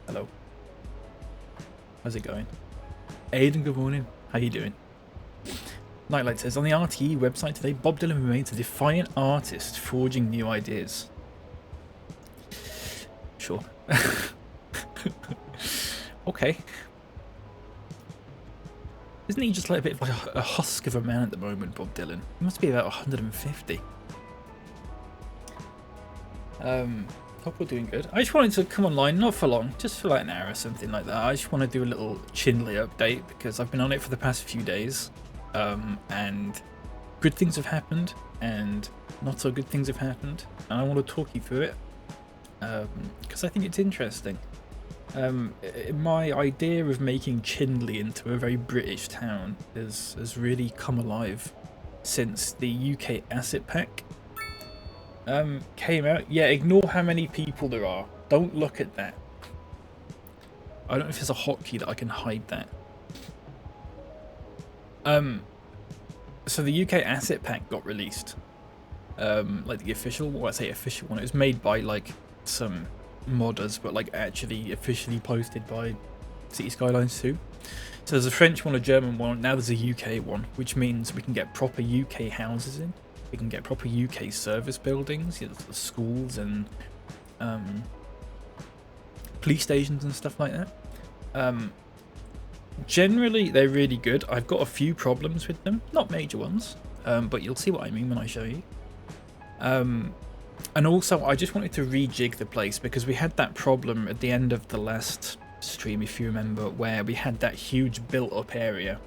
Hello. How's it going? Aiden, good morning. How you doing? Nightlight says, on the RTE website today, Bob Dylan remains a defiant artist forging new ideas. Sure. Okay. Isn't he just like a bit of like a husk of a man at the moment, Bob Dylan? He must be about 150. Hope we're doing good. I just wanted to come online, not for long, just for like an hour or something like that. I just want to do a little Chinley update because I've been on it for the past few days, and good things have happened and not so good things have happened, and I want to talk you through it because I think it's interesting. My idea of making Chinley into a very British town has really come alive since the UK Asset Pack came out. Yeah, ignore how many people there are. Don't look at that. I don't know if there's a hotkey that I can hide that. So the UK Asset Pack got released. Like the official, well, I say official one. It was made by like some modders, but like actually officially posted by City Skylines 2. So there's a French one, a German one, now there's a UK one, which means we can get proper UK houses in. We can get proper UK service buildings, you know, schools and police stations and stuff like that. Generally, they're really good. I've got a few problems with them, not major ones, but you'll see what I mean when I show you. And also, I just wanted to rejig the place because we had that problem at the end of the last stream, if you remember, where we had that huge built-up area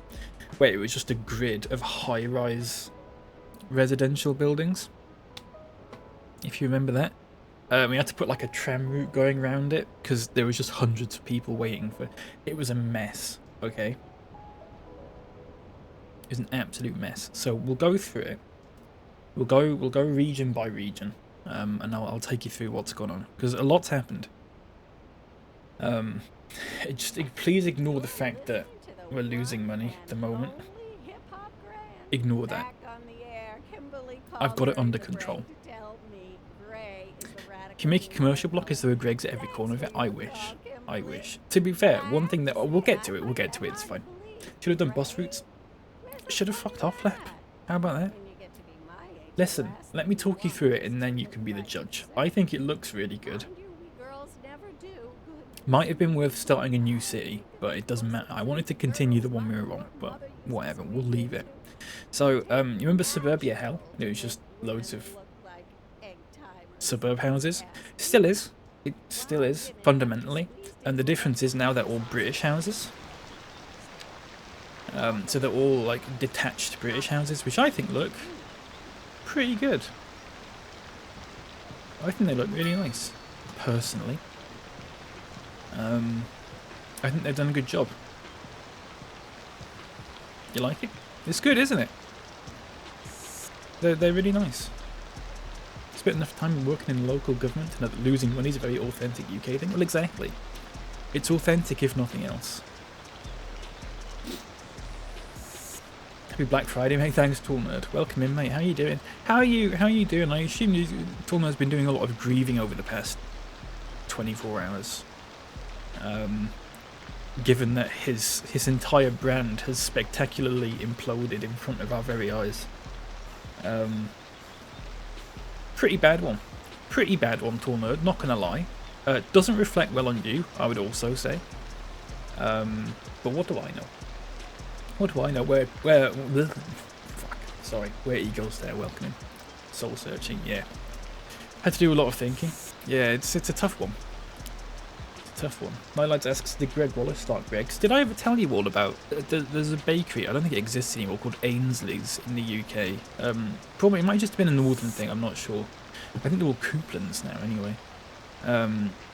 where it was just a grid of high-rise residential buildings, if you remember that. We had to put like a tram route going around it because there was just hundreds of people waiting for it. It was a mess, okay? It was an absolute mess. So we'll go through it. We'll go region by region, and I'll take you through what's gone on because a lot's happened. Please ignore the fact that we're losing money at the moment. Ignore that. I've got it under control. Can you make a commercial block? Is there a Greg's at every corner of it? I wish. I wish. To be fair, one thing that we'll get to it. We'll get to it. It's fine. Should have done bus routes. Should have fucked off, Lep. How about that? Listen, let me talk you through it, and then you can be the judge. I think it looks really good. Might have been worth starting a new city, but it doesn't matter. I wanted to continue the one we were on, but whatever. We'll leave it. So, you remember Suburbia Hell? It was just loads of suburb houses. Still is. It still is, fundamentally. And the difference is now they're all British houses. So they're all, like, detached British houses, which I think look pretty good. I think they look really nice, personally. I think they've done a good job. You like it? It's good, isn't it? They're really nice. Spent enough time working in local government and that losing money is a very authentic UK thing. Well, exactly. It's authentic if nothing else. Happy Black Friday, mate. Thanks, Tall Nerd. Welcome in, mate. How you doing? How are you doing? I assume Tall Nerd's been doing a lot of grieving over the past 24 hours. Given that his entire brand has spectacularly imploded in front of our very eyes. Pretty bad one. Pretty bad one, Tall Nerd, not gonna lie. Doesn't reflect well on you, I would also say. But what do I know? What do I know? Where fuck, sorry, where Eagles there, welcoming. Soul searching, yeah. Had to do a lot of thinking. Yeah, it's a tough one. Tough one. My lads asks, did Greg Wallace start Greg's? Did I ever tell you all about there's a bakery, I don't think it exists anymore, called Ainsley's in the UK. Probably it might just have been a northern thing, I'm not sure. I think they're all Couplands now anyway.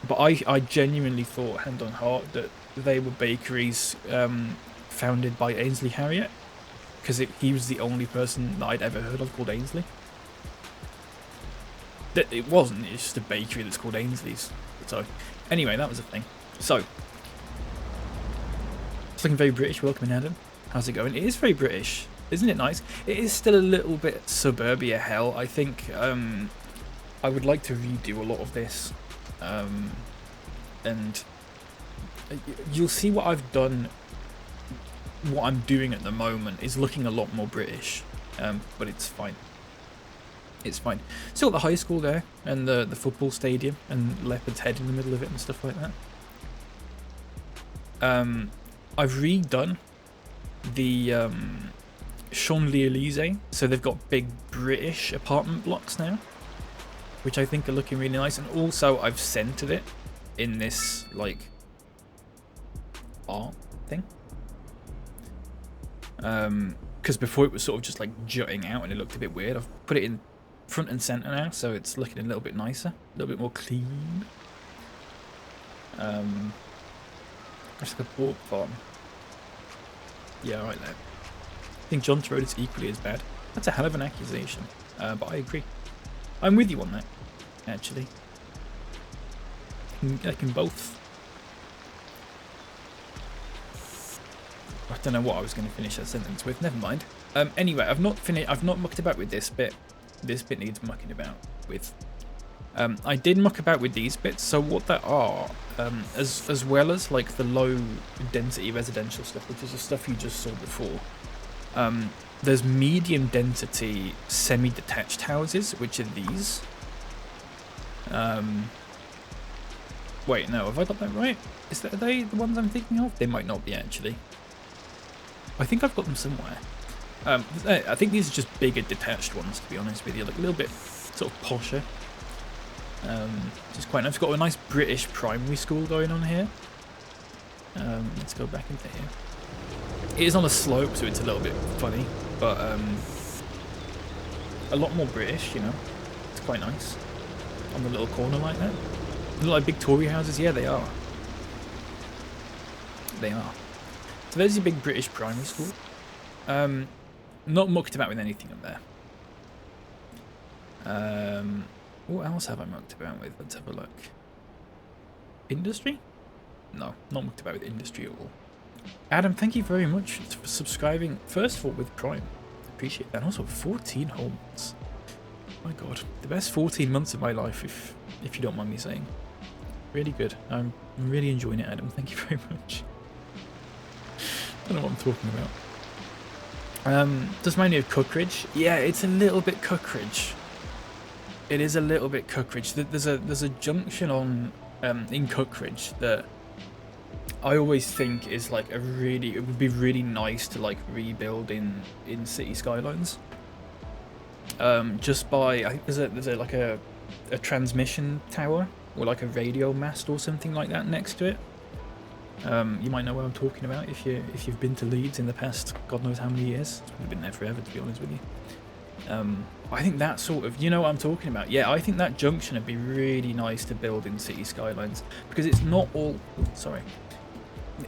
But I genuinely thought, hand on heart, that they were bakeries founded by Ainsley Harriott, because he was the only person that I'd ever heard of called Ainsley. It wasn't, it's just a bakery that's called Ainsley's. So anyway, that was a thing. So, it's looking very British. Welcome in, Adam. How's it going? It is very British. Isn't it nice? It is still a little bit suburbia hell. I think I would like to redo a lot of this. And you'll see what I've done. What I'm doing at the moment is looking a lot more British, but it's fine. It's fine. Still got the high school there, and the football stadium, and Leopard's Head in the middle of it and stuff like that. I've redone the Champs-Élysées, so they've got big British apartment blocks now, which I think are looking really nice. And also I've centered it in this like art thing, because before it was sort of just like jutting out and it looked a bit weird. I've put it in front and center now, so it's looking a little bit nicer, a little bit more clean. It's like a pork farm. Yeah, right there. I think John's Road is equally as bad. That's a hell of an accusation, but I agree. I'm with you on that, actually. I can both. I don't know what I was going to finish that sentence with. Never mind. Anyway, I've not mucked about with this bit. This bit needs mucking about with. I did muck about with these bits. So what there are, as well as like the low density residential stuff, which is the stuff you just saw before. There's medium density semi-detached houses, which are these. Wait, no, have I got that right? Are they the ones I'm thinking of? They might not be, actually. I think I've got them somewhere. I think these are just bigger detached ones, to be honest with you. Like a little bit sort of posher. Which is quite nice. We've got a nice British primary school going on here. Let's go back into here. It is on a slope, so it's a little bit funny, but a lot more British, you know. It's quite nice. On the little corner like that. They look like big Tory houses. Yeah, they are. They are. So there's your big British primary school. Not mucked about with anything up there. What else have I mucked about with? Let's have a look. Industry? No, not mucked about with industry at all. Adam, thank you very much for subscribing, first of all, with Prime. Appreciate that. And also, 14 whole months. My God, the best 14 months of my life, if you don't mind me saying. Really good. I'm really enjoying it, Adam. Thank you very much. I don't know what I'm talking about. Does remind me of Cookridge? Yeah, it's a little bit Cookridge. It is a little bit Cookridge. There's a junction on in Cookridge that I always think is like it would be really nice to like rebuild in City Skylines. Just by there's like a transmission tower or like a radio mast or something like that next to it. You might know what I'm talking about if you've been to Leeds in the past God knows how many years. It's probably been there forever, to be honest with you. I think that sort of, you know what I'm talking about. Yeah, I think that junction would be really nice to build in City Skylines because it's not all. Sorry.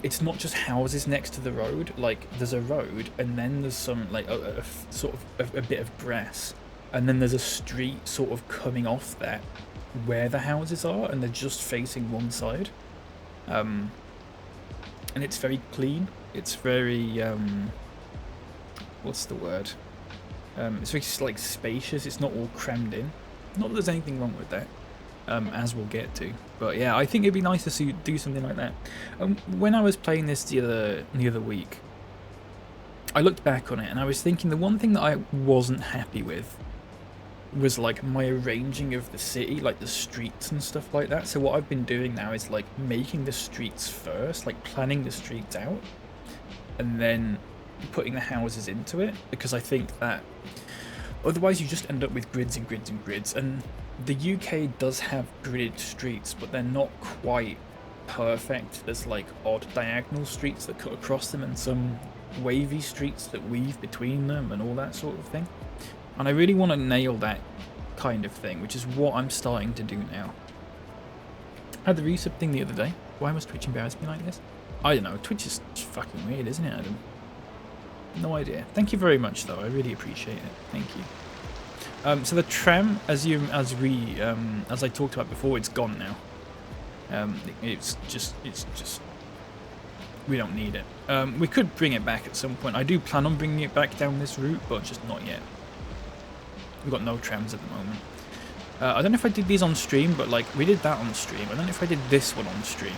It's not just houses next to the road. Like there's a road and then there's some like a sort of a bit of grass and then there's a street sort of coming off that where the houses are and they're just facing one side. And it's very clean. It's very what's the word? It's very like spacious. It's not all crammed in. Not that there's anything wrong with that. As we'll get to, but yeah, I think it'd be nice to do something like that. When I was playing this the other week, I looked back on it and I was thinking the one thing that I wasn't happy with was like my arranging of the city, like the streets and stuff like that. So what I've been doing now is like making the streets first, like planning the streets out, and then putting the houses into it, because I think that otherwise you just end up with grids and grids and grids. And the UK does have gridded streets, but they're not quite perfect. There's like odd diagonal streets that cut across them and some wavy streets that weave between them and all that sort of thing. And I really want to nail that kind of thing, which is what I'm starting to do now. I had the resub thing the other day. Why must Twitch embarrass me like this? I don't know. Twitch is fucking weird, isn't it, Adam? No idea. Thank you very much, though. I really appreciate it. Thank you. So the tram, as I talked about before, it's gone now. It's just we don't need it. We could bring it back at some point. I do plan on bringing it back down this route, but just not yet. We've got no trams at the moment. I don't know if I did these on stream, but like we did that on stream. I don't know if I did this one on stream.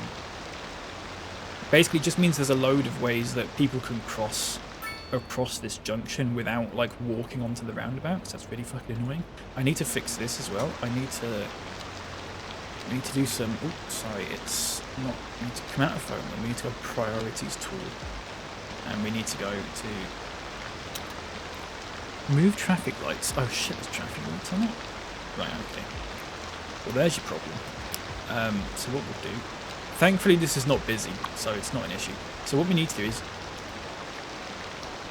Basically, it just means there's a load of ways that people can cross across this junction without like walking onto the roundabout, because that's really fucking annoying. I need to fix this as well. I need to do some. Oh, sorry, it's not. We need to come out of phone and we need to go priorities tool, and we need to go to move traffic lights. Oh shit, there's traffic lights on it. Right, okay. Well, there's your problem. So what we'll do. Thankfully, this is not busy, so it's not an issue. So what we need to do is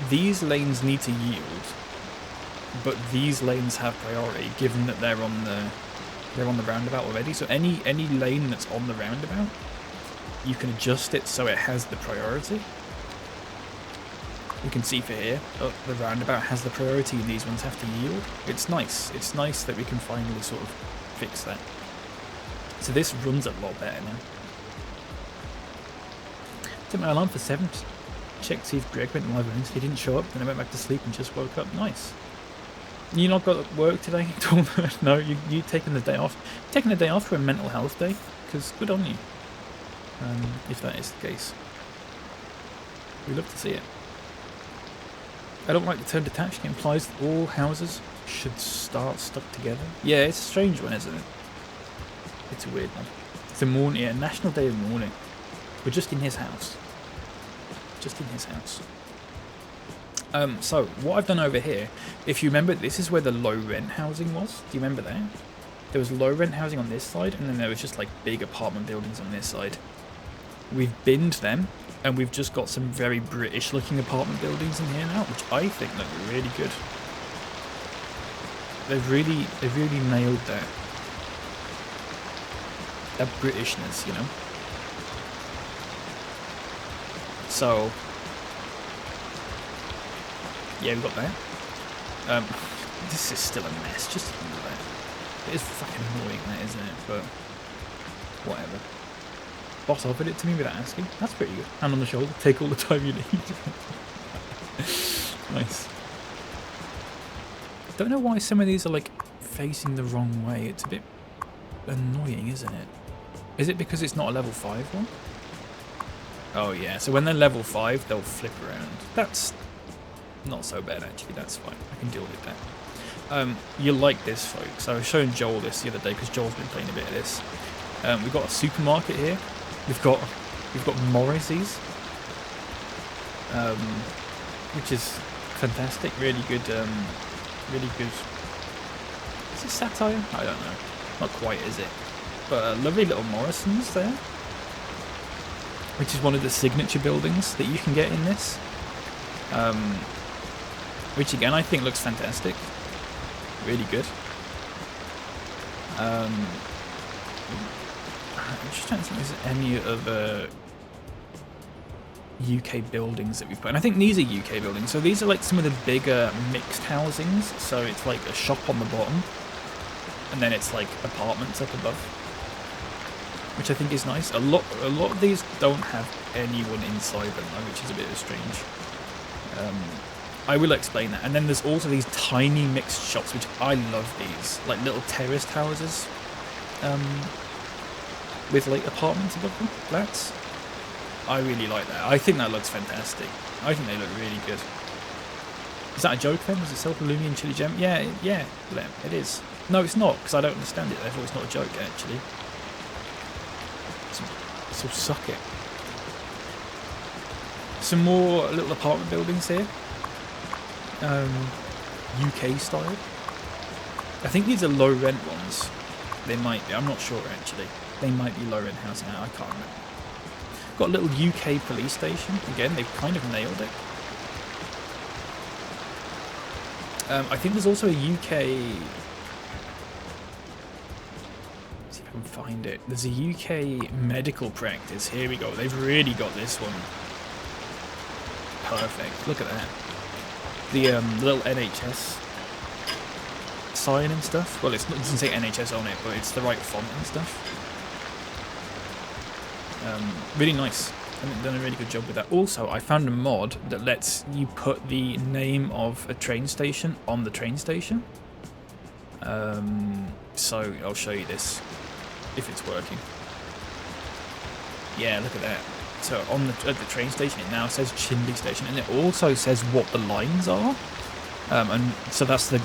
these lanes need to yield, but these lanes have priority given that they're on the roundabout already. So any lane that's on the roundabout, you can adjust it so it has the priority. You can see for here, the roundabout has the priority and these ones have to yield. It's nice. It's nice that we can finally sort of fix that. So this runs a lot better now. Set my alarm for 7. Check to see if Greg went live on. He didn't show up, then I went back to sleep and just woke up. Nice. You not got work today? No, you taking the day off. Taking the day off for a mental health day, because good on you. If that is the case, we love to see it. I don't like the term detached. It implies that all houses should start stuck together. Yeah, it's a strange one, isn't it? It's a weird one. It's a morning, yeah, National Day of Mourning. We're just in his house. Just in his house. So, what I've done over here, if you remember, this is where the low rent housing was. Do you remember that? There was low rent housing on this side, and then there was just like big apartment buildings on this side. We've binned them, and we've just got some very British looking apartment buildings in here now, which I think look really good. They've really nailed that Britishness, you know. So yeah, we've got that. This is still a mess, just ignore that. It is fucking annoying, that, isn't it? But whatever. Boss offered it to me without asking. That's pretty good. Hand on the shoulder, take all the time you need. Nice. Don't know why some of these are like facing the wrong way. It's a bit annoying, isn't it? Is it because it's not a level 5 one? Oh yeah, so when they're level 5, they'll flip around. That's not so bad actually, that's fine. I can deal with that. You'll like this, folks. I was showing Joel this the other day because Joel's been playing a bit of this. We've got a supermarket here. We've got Morrissey's, which is fantastic. Really good. Really good. Is it satire? I don't know. Not quite, is it? But a lovely little Morrison's there, which is one of the signature buildings that you can get in this. Which again I think looks fantastic. Really good. I'm just trying to think if there's any other UK buildings that we've put. And I think these are UK buildings. So these are like some of the bigger mixed housings. So it's like a shop on the bottom, and then it's like apartments up above, which I think is nice. A lot of these don't have anyone inside them, which is a bit strange. I will explain that. And then there's also these tiny mixed shops, which I love these, like little terraced houses, with like apartments above them, flats. I really like that. I think that looks fantastic. I think they look really good. Is that a joke then? Was it self-illuminating chili gem? Yeah, it is. No, it's not, because I don't understand it, therefore it's not a joke, actually. So suck it. Some more little apartment buildings here. UK style. I think these are low rent ones. They might be. I'm not sure actually. They might be low rent housing. I can't remember. Got a little UK police station. Again, they've kind of nailed it. I think there's also a UK. Let's see if I can find it. There's a UK medical practice. Here we go. They've really got this one. Perfect. Look at that. The little NHS sign and stuff. Well, it doesn't say NHS on it, but it's the right font and stuff. Really nice. I've done a really good job with that. Also, I found a mod that lets you put the name of a train station on the train station. So I'll show you this if it's working. Yeah, look at that. So on at the train station, it now says Chinley Station, and it also says what the lines are. And so that's the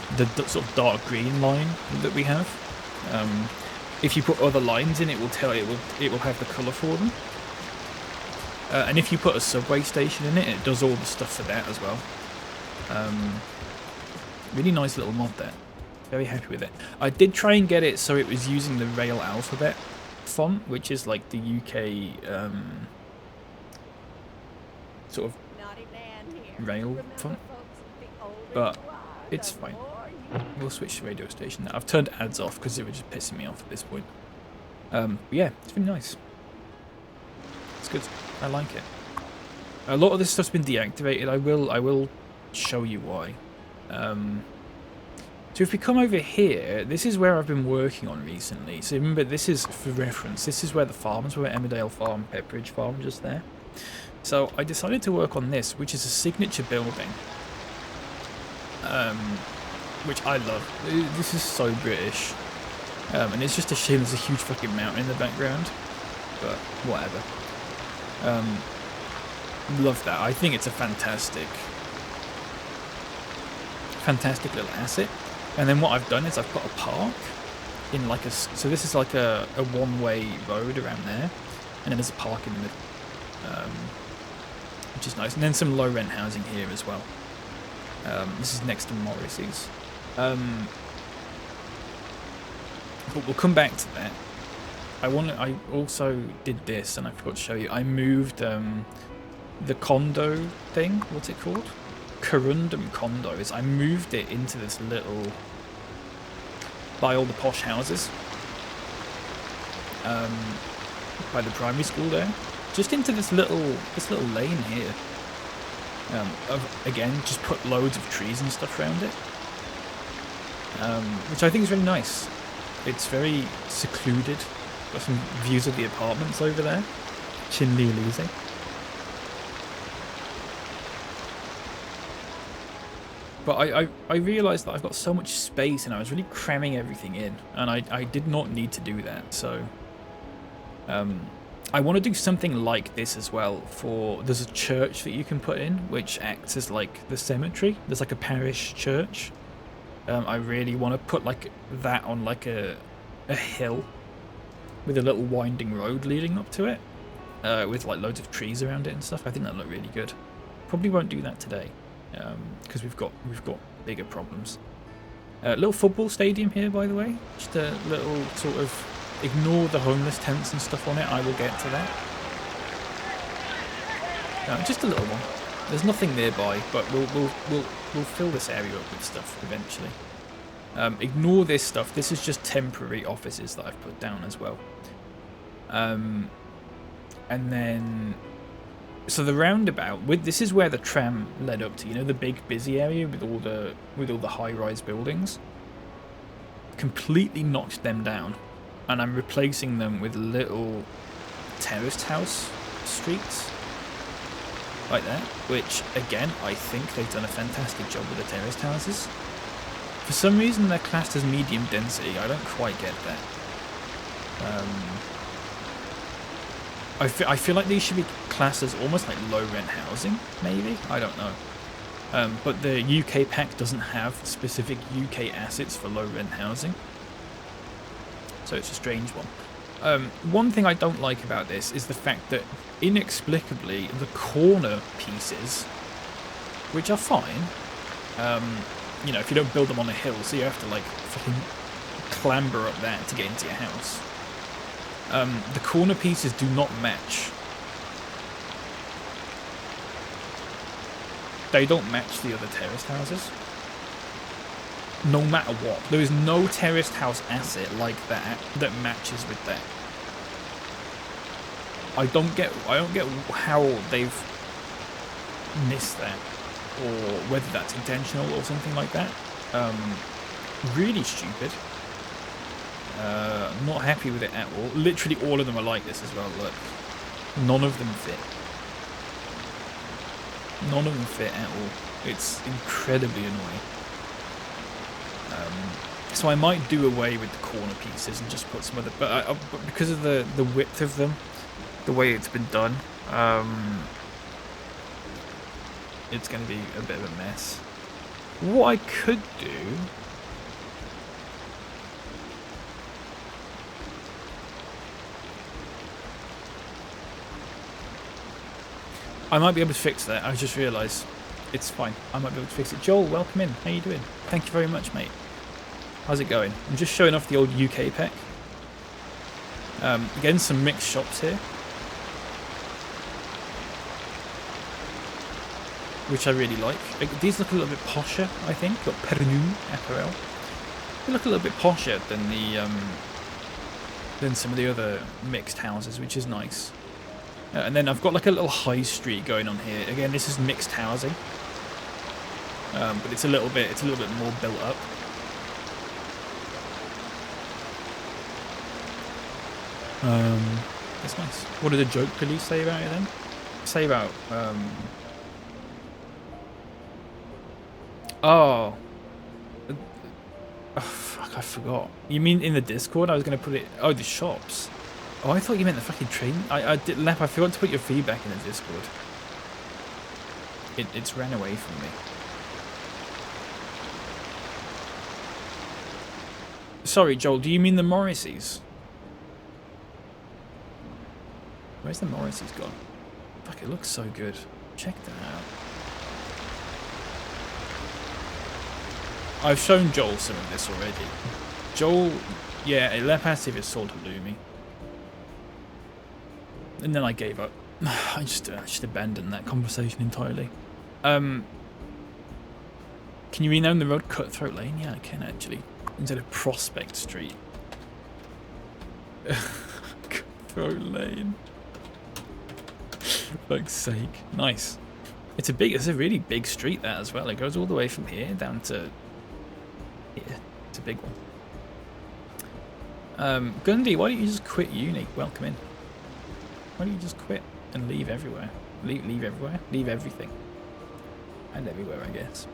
sort of dark green line that we have. If you put other lines in, it will have the colour for them. And if you put a subway station in it, it does all the stuff for that as well. Really nice little mod there. Very happy with it. I did try and get it so it was using the Rail alphabet font, which is like the UK sort of rail font, but it's fine. We'll switch to radio station now. I've turned ads off because it was just pissing me off at this point. Yeah, it's really nice. It's good. I like it. A lot of this stuff's been deactivated. I will show you why. So if we come over here, this is where I've been working on recently. So remember, this is for reference. This is where the farms were, Emmerdale Farm, Pepperidge Farm, just there. So I decided to work on this, which is a signature building, which I love. This is so British, and it's just a shame there's a huge fucking mountain in the background, but whatever. Love that. I think it's a fantastic little asset. And then what I've done is I've put a park in like so this is like a one-way road around there, and then there's a park in the middle, which is nice. And then some low-rent housing here as well. This is next to Morrissey's. But we'll come back to that. I also did this, and I forgot to show you. I moved the condo thing. What's it called? Corundum condos. I moved it into this little, by all the posh houses, by the primary school there, just into this little lane here. Again, just put loads of trees and stuff around it, which I think is really nice. It's very secluded. Got some views of the apartments over there. Chinley Elysee. But I realised that I've got so much space, and I was really cramming everything in, and I did not need to do that. So I want to do something like this as well. There's a church that you can put in, which acts as like the cemetery. There's like a parish church. I really want to put like that on like a hill with a little winding road leading up to it, with like loads of trees around it and stuff. I think that'd look really good. Probably won't do that today, because we've got bigger problems. Little football stadium here, by the way. Just a little sort of, ignore the homeless tents and stuff on it. I will get to that. Just a little one. There's nothing nearby, but we'll fill this area up with stuff eventually. Ignore this stuff. This is just temporary offices that I've put down as well. And then, so the roundabout, this is where the tram led up to. You know, the big busy area with all the high-rise buildings. Completely knocked them down, and I'm replacing them with little terraced house streets like that. Which, again, I think they've done a fantastic job with the terraced houses. For some reason, they're classed as medium density. I don't quite get that. I feel like these should be classed as almost like low-rent housing, maybe? I don't know. But the UK pack doesn't have specific UK assets for low-rent housing. So it's a strange one. One thing I don't like about this is the fact that, inexplicably, the corner pieces, which are fine, you know, if you don't build them on a hill, so you have to, like, fucking clamber up that to get into your house. The corner pieces do not match. They don't match the other terraced houses. No matter what. There is no terraced house asset like that matches with that. I don't get how they've missed that, or whether that's intentional or something like that. Really stupid. Not happy with it at all. Literally all of them are like this as well, look. None of them fit. None of them fit at all. It's incredibly annoying. So I might do away with the corner pieces and just put some other... But because of the width of them, the way it's been done. It's going to be a bit of a mess. What I could do... I might be able to fix that. I just realised it's fine. I might be able to fix it. Joel, welcome in. How you doing? Thank you very much, mate. How's it going? I'm just showing off the old UK pack. Again, some mixed shops here, which I really like. These look a little bit posher, I think. Got Pernu apparel. They look a little bit posher than the than some of the other mixed houses, which is nice. And then I've got like a little high street going on here. Again, this is mixed housing, but it's a little bit more built up. That's nice. What did the joke police say about it then? Say about oh, fuck! I forgot. You mean in the Discord? I was gonna put it. Oh, the shops. Oh, I thought you meant the fucking train. I did, Lep. I forgot to put your feedback in the Discord. It's ran away from me. Sorry, Joel. Do you mean the Morriseys? Where's the Morriseys gone? Fuck! It looks so good. Check that out. I've shown Joel some of this already. Joel, yeah, Lep asked if it sold halloumi. And then I gave up. I just abandoned that conversation entirely. Can you rename the road Cutthroat Lane? Yeah, I can actually. Instead of Prospect Street. Cutthroat Lane. For fuck's sake. Nice. It's a really big street, that as well. It goes all the way from here down to here. It's a big one. Gundy, why don't you just quit uni? Welcome in. Why don't you just quit and leave everywhere? Leave everywhere? Leave everything. And everywhere, I guess.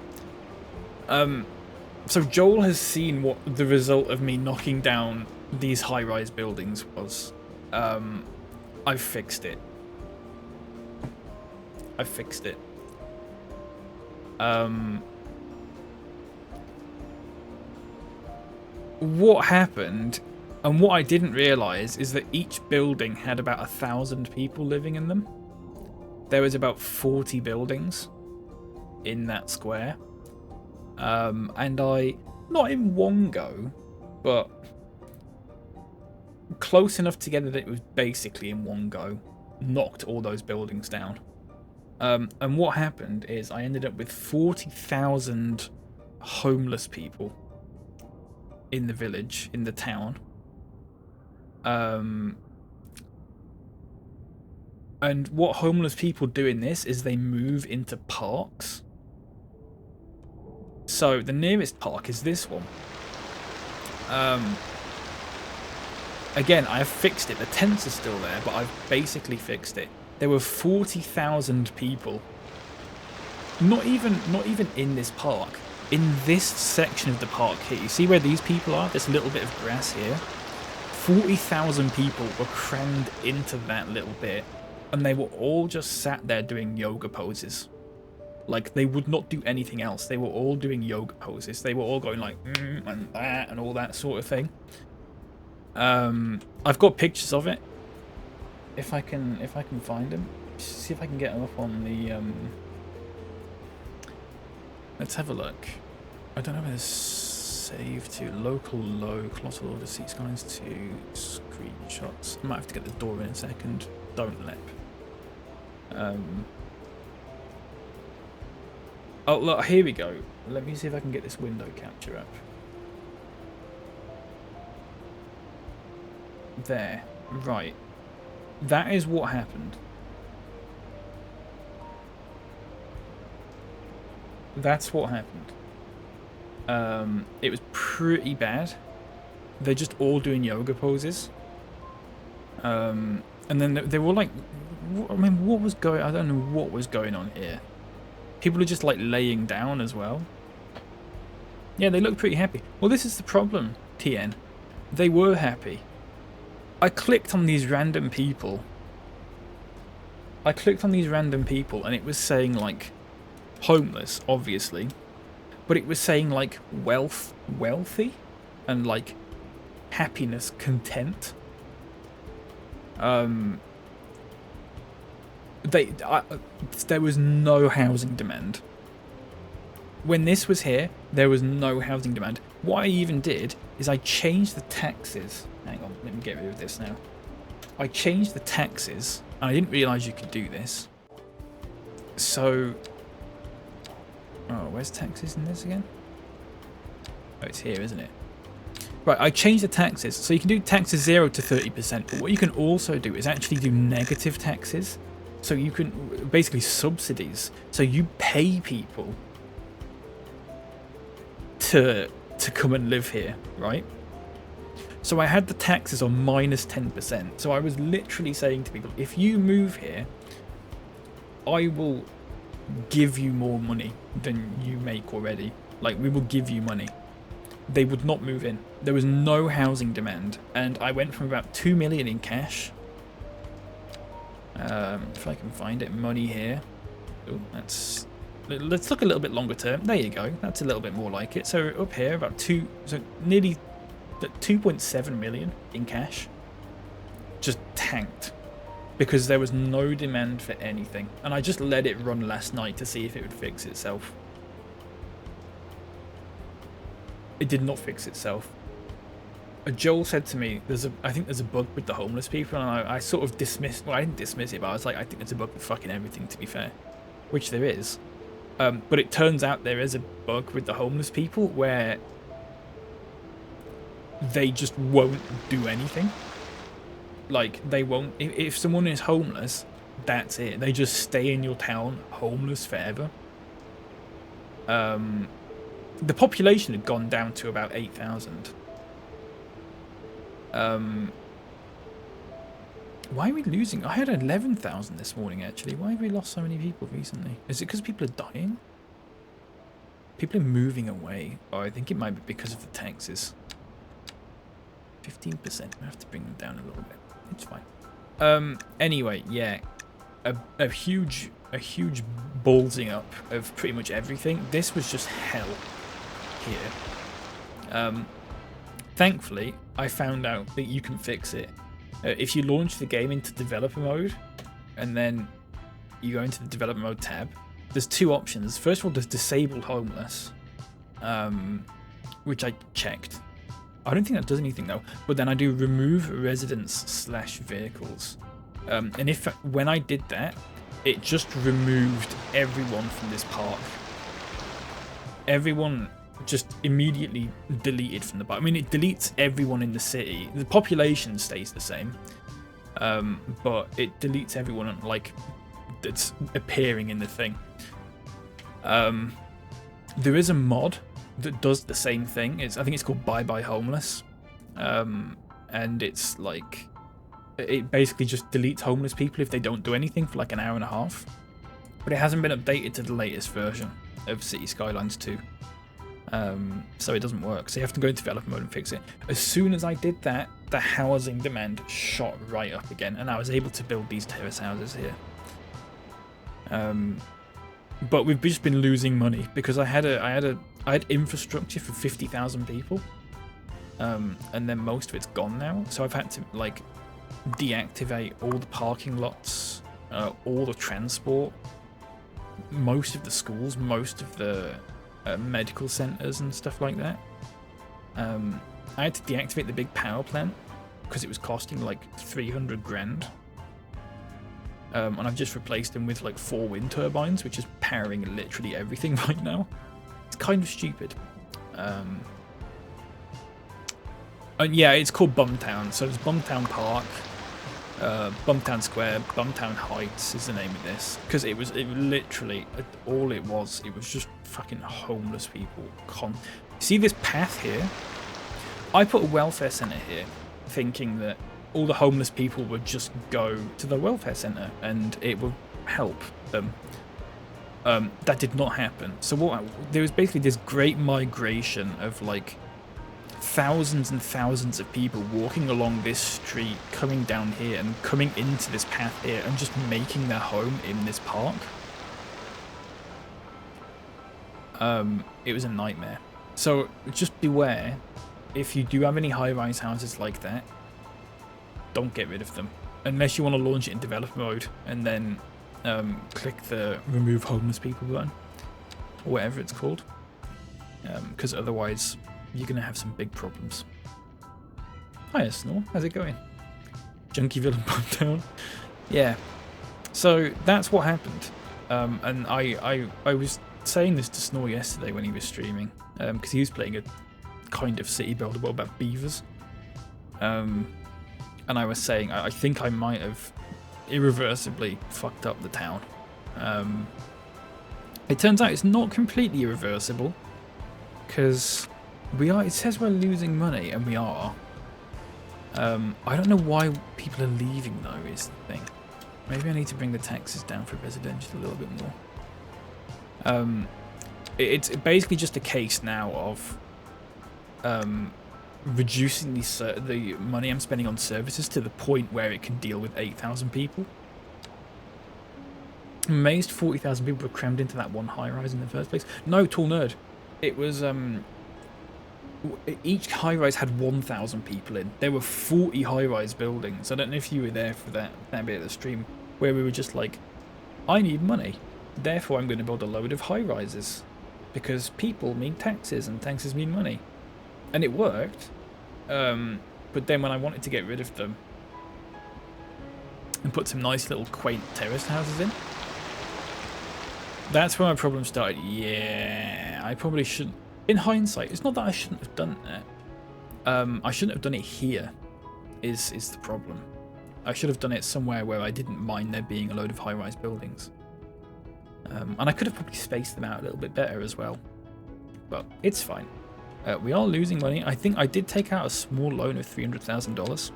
So Joel has seen what the result of me knocking down these high-rise buildings was. I've fixed it. I fixed it. What happened, and what I didn't realise, is that each building had about 1,000 people living in them. There was about 40 buildings in that square. And I, not in one go, but close enough together that it was basically in one go, knocked all those buildings down. And what happened is I ended up with 40,000 homeless people in the village, in the town. And what homeless people do in this is they move into parks. So the nearest park is this one. Again, I have fixed it. The tents are still there, but I've basically fixed it. There were 40,000 people. Not even in this park. In this section of the park here. You see where these people are? This little bit of grass here. 40,000 people were crammed into that little bit. And they were all just sat there doing yoga poses. Like, they would not do anything else. They were all doing yoga poses. They were all going like, and that, and all that sort of thing. I've got pictures of it. If I can find them. See if I can get them up on the, let's have a look. I don't know where to save to. Local low, colossal order, seat Skylines 2, screenshots. I might have to get the door in a second. Don't lep. Oh, look, here we go. Let me see if I can get this window capture up. There. Right. That is what happened. That's what happened. It was pretty bad. They're just all doing yoga poses. And then they were like, I mean, what was going? I don't know what was going on here. People are just like laying down as well. Yeah, they look pretty happy. Well, this is the problem, TN. They were happy. I clicked on these random people I clicked on these random people and it was saying like homeless, obviously, but it was saying like wealthy, and like happiness, content. There was no housing demand. When this was here, there was no housing demand. What I even did is I changed the taxes. Hang on, let me get rid of this now. I changed the taxes, and I didn't realise you could do this. So, oh, where's taxes in this again? Oh, it's here, isn't it? Right, I changed the taxes, so you can do taxes 0 to 30%, but what you can also do is actually do negative taxes. So you can, basically subsidies. So you pay people to come and live here, right? So I had the taxes on minus 10%. So I was literally saying to people, if you move here, I will give you more money than you make already. Like, we will give you money. They would not move in. There was no housing demand. And I went from about 2 million in cash. If I can find it, money here. Oh, let's look a little bit longer term. There you go. That's a little bit more like it. So up here, about nearly 2.7 million in cash. Just tanked. Because there was no demand for anything. And I just let it run last night to see if it would fix itself. It did not fix itself. Joel said to me, I think there's a bug with the homeless people, and I sort of dismissed, well, I didn't dismiss it, but I was like, I think there's a bug with fucking everything, to be fair. Which there is. But it turns out there is a bug with the homeless people where they just won't do anything. Like, they won't, if someone is homeless, that's it. They just stay in your town homeless forever. The population had gone down to about 8,000. Why are we losing? I had 11,000 this morning, actually. Why have we lost so many people recently? Is it because people are dying? People are moving away. Oh, I think it might be because of the taxes. 15%. I have to bring them down a little bit. It's fine. Anyway, yeah. A huge ballsing up of pretty much everything. This was just hell here. Thankfully, I found out that you can fix it. If you launch the game into developer mode, and then you go into the developer mode tab, there's two options. First of all, there's disable homeless, which I checked. I don't think that does anything though. But then I do remove residents/vehicles, and when I did that, it just removed everyone from this park. Everyone just immediately deleted from the park. I mean, it deletes everyone in the city. The population stays the same, but it deletes everyone like that's appearing in the thing. There is a mod that does the same thing. I think it's called Bye Bye Homeless, and it's like it basically just deletes homeless people if they don't do anything for like an hour and a half. But it hasn't been updated to the latest version of City Skylines 2. So it doesn't work. So you have to go into developer mode and fix it. As soon as I did that, the housing demand shot right up again, and I was able to build these terrace houses here. But we've just been losing money because I had infrastructure for 50,000 people, and then most of it's gone now. So I've had to like deactivate all the parking lots, all the transport, most of the schools, most of the medical centers and stuff like that. I had to deactivate the big power plant because it was costing like 300 grand. And I've just replaced them with like 4 wind turbines, which is powering literally everything right now. It's kind of stupid. And yeah, it's called Bumtown. So it's Bumtown Park, Bumtown Square, Bumtown Heights is the name of this. Because it literally, all it was just fucking homeless people. See this path here? I put a welfare centre here, thinking that all the homeless people would just go to the welfare centre and it would help them. That did not happen. So there was basically this great migration of like thousands and thousands of people walking along this street, coming down here and coming into this path here and just making their home in this park. It was a nightmare. So just beware, if you do have any high-rise houses like that, don't get rid of them. Unless you want to launch it in developer mode and then click the remove homeless people button, or whatever it's called. Because otherwise you're going to have some big problems. Hiya, Snore. How's it going? Junkie villain put down. Yeah. So that's what happened. And I was saying this to Snore yesterday when he was streaming, because he was playing a kind of city builder world about beavers. And I was saying I think I might have irreversibly fucked up the town. It turns out it's not completely irreversible, because it says we're losing money, and we are. I don't know why people are leaving though, is the thing. Maybe I need to bring the taxes down for residential a little bit more. It's basically just a case now of reducing the money I'm spending on services to the point where it can deal with 8,000 people. I'm amazed 40,000 people were crammed into that one high-rise in the first place. No, Tall Nerd. It was each high-rise had 1,000 people in. There were 40 high-rise buildings. I don't know if you were there for that bit of the stream where we were just like, I need money, therefore I'm going to build a load of high-rises because people mean taxes and taxes mean money, and it worked. But then when I wanted to get rid of them and put some nice little quaint terraced houses in, that's where my problem started. Yeah, I probably shouldn't. In hindsight, it's not that I shouldn't have done that. I shouldn't have done it here, is the problem. I should have done it somewhere where I didn't mind there being a load of high-rise buildings. And I could have probably spaced them out a little bit better as well. But it's fine. We are losing money. I think I did take out a small loan of $300,000.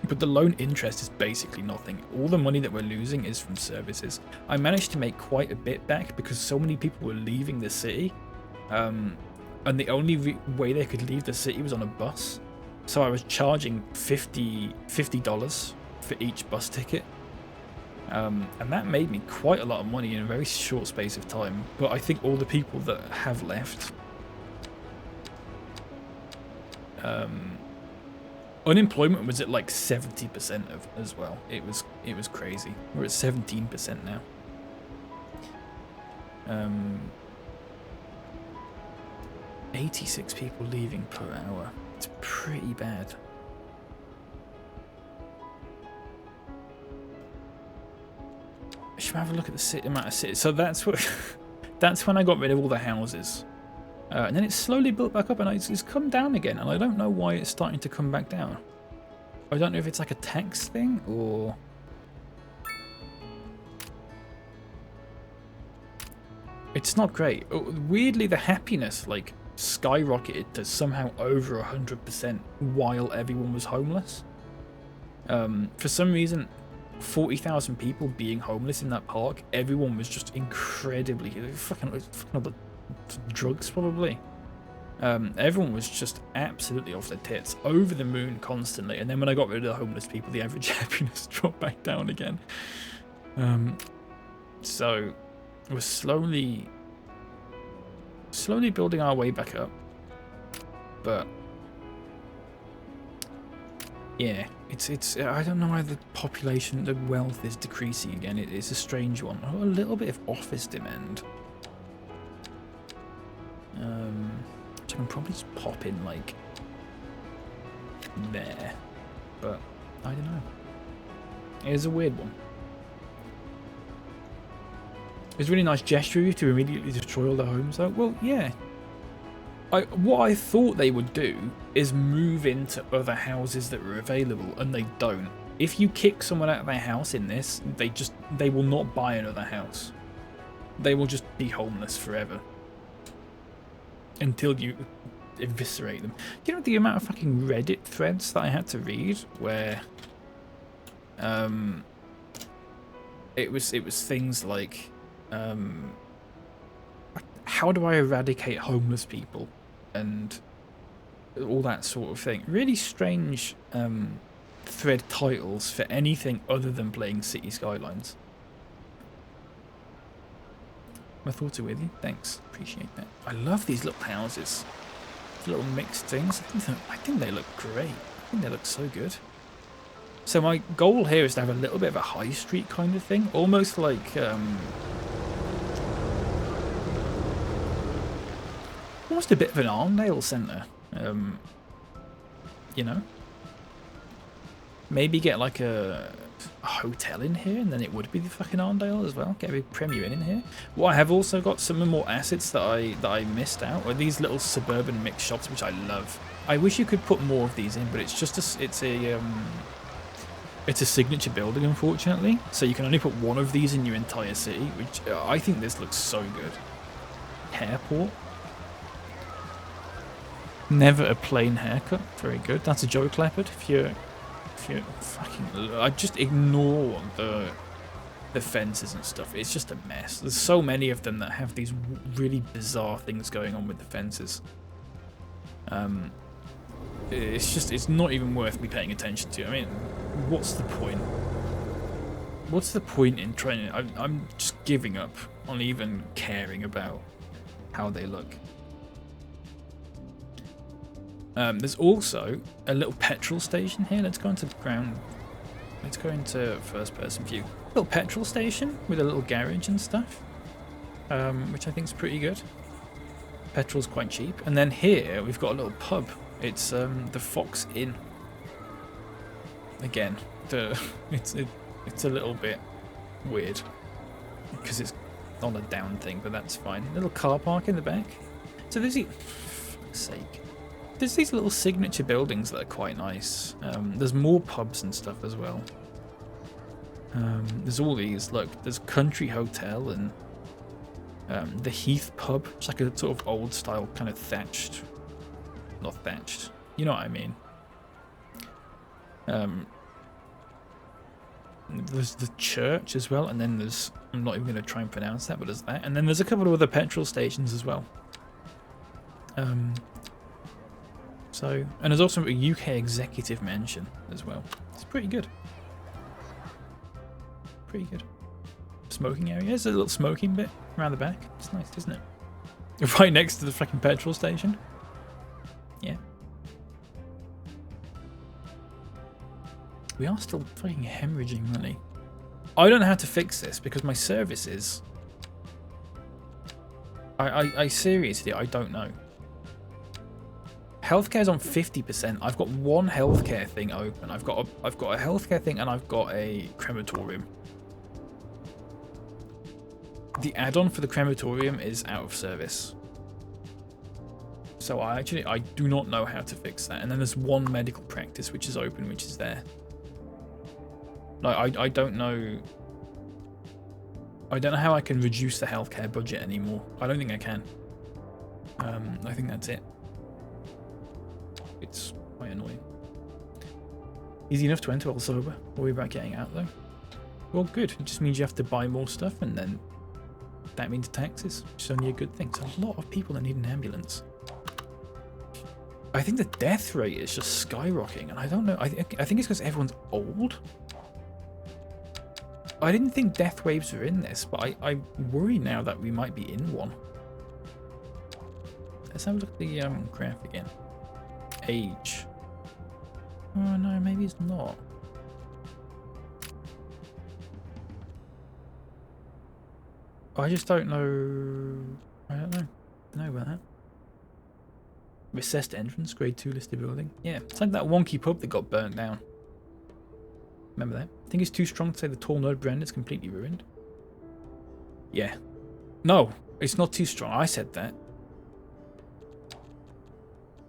But the loan interest is basically nothing. All the money that we're losing is from services. I managed to make quite a bit back because so many people were leaving the city. And the only way they could leave the city was on a bus. So I was charging $50 for each bus ticket. And that made me quite a lot of money in a very short space of time. But I think all the people that have left... unemployment was at like 70% as well. It was crazy. We're at 17% now. 86 people leaving per hour. It's pretty bad. Should we have a look at the amount of cities? So that's when I got rid of all the houses. And then it's slowly built back up, and it's come down again, and I don't know why it's starting to come back down. I don't know if it's like a tax thing, or... It's not great. Weirdly, the happiness, like, skyrocketed to somehow over 100% while everyone was homeless. For some reason, 40,000 people being homeless in that park, everyone was just incredibly... fucking drugs probably. Everyone was just absolutely off their tits, over the moon constantly, and then when I got rid of the homeless people, the average happiness dropped back down again. So we're slowly building our way back up, but yeah, it's I don't know why the population, the wealth is decreasing again. It's a strange one. Oh, a little bit of office demand. Which I can probably just pop in like there, but I don't know. It is a weird one. It's a really nice gesture of you to immediately destroy all the homes though. Well, yeah. What I thought they would do is move into other houses that were available, and they don't. If you kick someone out of their house in this, they will not buy another house. They will just be homeless forever. Until you eviscerate them. You know the amount of fucking Reddit threads that I had to read where it was things like how do I eradicate homeless people, and all that sort of thing. Really strange thread titles for anything other than playing City Skylines. My thoughts are with you. Thanks. Appreciate that. I love these little houses. Little mixed things. I think they look great. I think they look so good. So my goal here is to have a little bit of a high street kind of thing. Almost like... almost a bit of an Arndale centre. You know? Maybe get like a hotel in here, and then it would be the fucking Arndale as well. Get a big Premier Inn in here. Well, I have also got some more assets that I missed out. Or these little suburban mixed shops, which I love. I wish you could put more of these in, but it's just it's a signature building, unfortunately. So you can only put one of these in your entire city, which I think this looks so good. Hairport. Never a plain haircut. Very good. That's a Joe Leopard. If you're fucking, I just ignore the fences and stuff. It's just a mess. There's so many of them that have these really bizarre things going on with the fences. It's not even worth me paying attention to. I mean, what's the point? What's the point in trying? I'm just giving up on even caring about how they look. There's also a little petrol station here. Let's go into ground. Let's go into first-person view. Little petrol station with a little garage and stuff, which I think is pretty good. Petrol's quite cheap. And then here we've got a little pub. It's the Fox Inn. Again, it's a little bit weird because it's on a down thing, but that's fine. Little car park in the back. So there's for fuck's sake. There's these little signature buildings that are quite nice. There's more pubs and stuff as well. There's all these. Look, there's Country Hotel and the Heath Pub. It's like a sort of old style kind of thatched. Not thatched. You know what I mean. There's the church as well. And then there's... I'm not even going to try and pronounce that, but there's that. And then there's a couple of other petrol stations as well. So, and there's also a UK executive mansion as well. It's pretty good. Pretty good. Smoking area. There's a little smoking bit around the back. It's nice, isn't it? Right next to the fucking petrol station. Yeah. We are still fucking hemorrhaging money. I don't know how to fix this because my service is... I seriously, I don't know. Healthcare's on 50%. I've got one healthcare thing open. I've got a healthcare thing and I've got a crematorium. The add-on for the crematorium is out of service. So I do not know how to fix that. And then there's one medical practice which is open, which is there. Like I don't know. I don't know how I can reduce the healthcare budget anymore. I don't think I can. I think that's it. It's quite annoying. Easy enough to enter while sober. Worry about getting out though. Well, good. It just means you have to buy more stuff, and then that means taxes, which is only a good thing. So a lot of people that need an ambulance. I think the death rate is just skyrocketing, and I don't know. I think it's because everyone's old. I didn't think death waves were in this, but I worry now that we might be in one. Let's have a look at the graph again. Age. Oh no, maybe it's not. I just don't know. I don't know. I know about that. Recessed entrance, grade 2 listed building. Yeah, it's like that wonky pub that got burnt down. Remember that? I think it's too strong to say the Tall Nerd brand is completely ruined. Yeah. No, it's not too strong. I said that.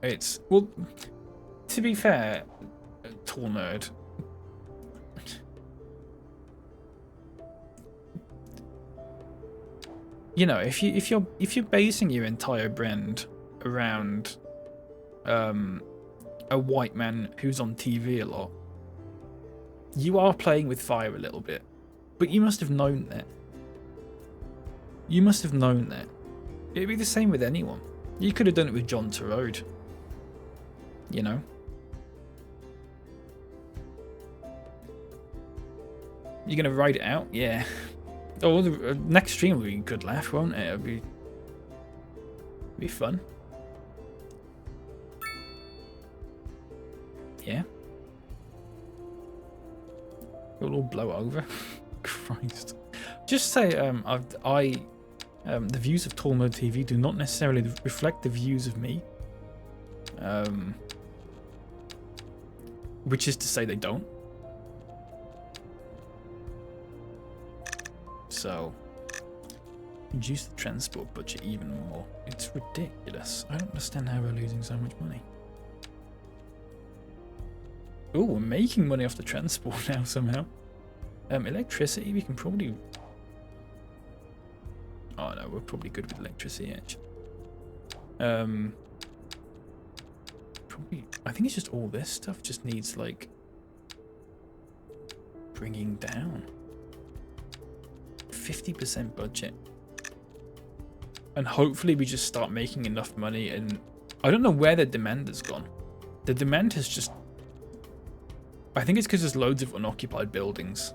It's... Well, to be fair, Tall Nerd... You know, if you're basing your entire brand around a white man who's on TV a lot, you are playing with fire a little bit. But you must have known that. You must have known that. It'd be the same with anyone. You could have done it with John Turode. You know? You're going to ride it out? Yeah. Oh, the next stream will be a good laugh, won't it? It'll be fun. Yeah. It'll all blow over. Christ. Just say, the views of Tall Mode TV do not necessarily reflect the views of me. Which is to say they don't. So, reduce the transport budget even more. It's ridiculous. I don't understand how we're losing so much money. Oh, we're making money off the transport now somehow. Electricity, we can probably... Oh no, we're probably good with electricity actually. Probably, I think it's just all this stuff just needs like bringing down. 50% budget. And hopefully we just start making enough money, and I don't know where the demand has gone. The demand has just... I think it's because there's loads of unoccupied buildings.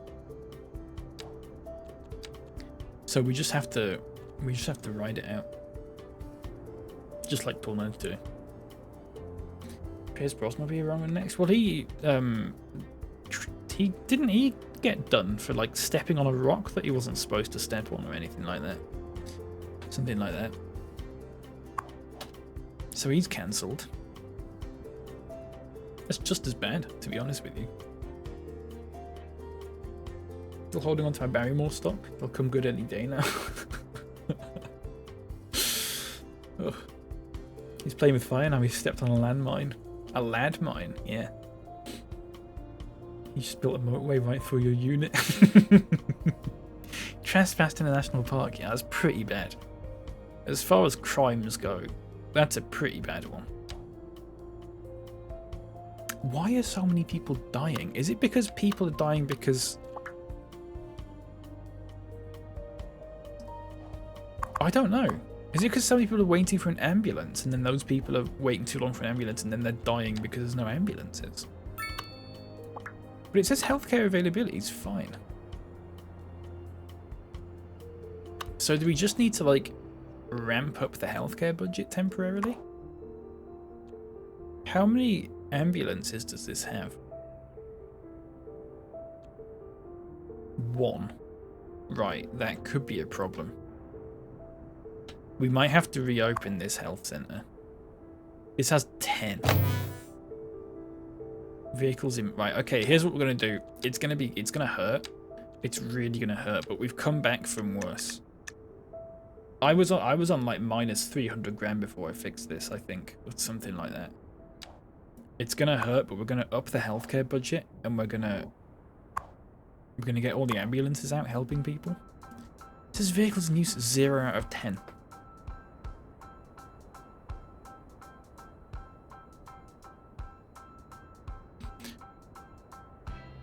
So we just have to ride it out. Just like Tornado's doing. Pierce Brosnan will be around next. Well, he didn't he get done for like stepping on a rock that he wasn't supposed to step on or anything like that. Something like that. So he's cancelled. That's just as bad, to be honest with you. Still holding on to my Barrymore stock. They'll come good any day now. Ugh. He's playing with fire now. He's stepped on a landmine. A landmine, yeah. You just built a motorway right through your unit. Trespassed in a national park, yeah, that's pretty bad. As far as crimes go, that's a pretty bad one. Why are so many people dying? Is it because people are dying because... I don't know. Is it because so many people are waiting for an ambulance and then those people are waiting too long for an ambulance and then they're dying because there's no ambulances? But it says healthcare availability is fine. So do we just need to like ramp up the healthcare budget temporarily? How many ambulances does this have? 1. Right, that could be a problem. We might have to reopen this health center. This has 10 vehicles in. Right, okay, here's what we're gonna do. It's gonna hurt. It's really gonna hurt, but we've come back from worse. I was on like minus 300 grand before I fixed this, I think, or something like that. It's gonna hurt, but we're gonna up the healthcare budget, and we're gonna get all the ambulances out helping people. It says vehicles in use 0 out of 10.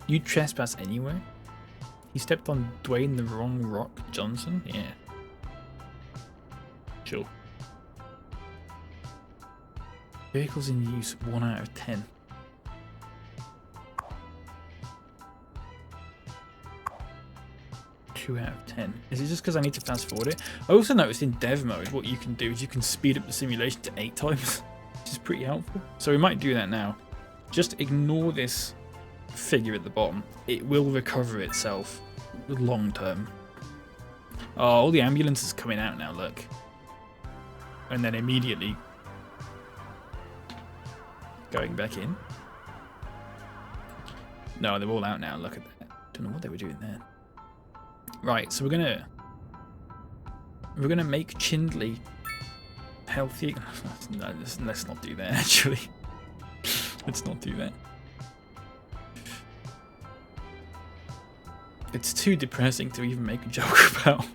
You trespass anywhere? He stepped on Dwayne the Wrong Rock Johnson? Yeah. Sure. Vehicles in use 1 out of 10. Out of 10. Is it just because I need to fast forward it? I also noticed in dev mode what you can do is you can speed up the simulation to 8 times, which is pretty helpful. So we might do that now. Just ignore this figure at the bottom. It will recover itself long term. Oh, all the ambulances coming out now, look. And then immediately going back in. No, they're all out now, look at that. Don't know what they were doing there. Right, so we're gonna make Chindley healthy. No, let's not do that. Actually, let's not do that. It's too depressing to even make a joke about.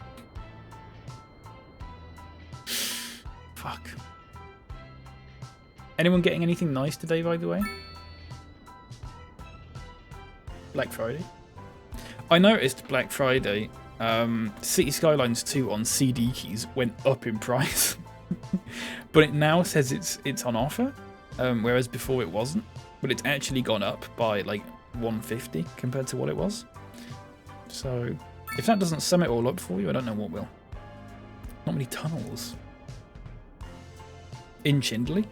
Fuck. Anyone getting anything nice today, by the way? Black Friday. I noticed Black Friday, City Skylines 2 on CD keys went up in price, but it now says it's on offer. whereas before it wasn't. But it's actually gone up by like 150 compared to what it was. So if that doesn't sum it all up for you, I don't know what will. Not many tunnels. In Chindley?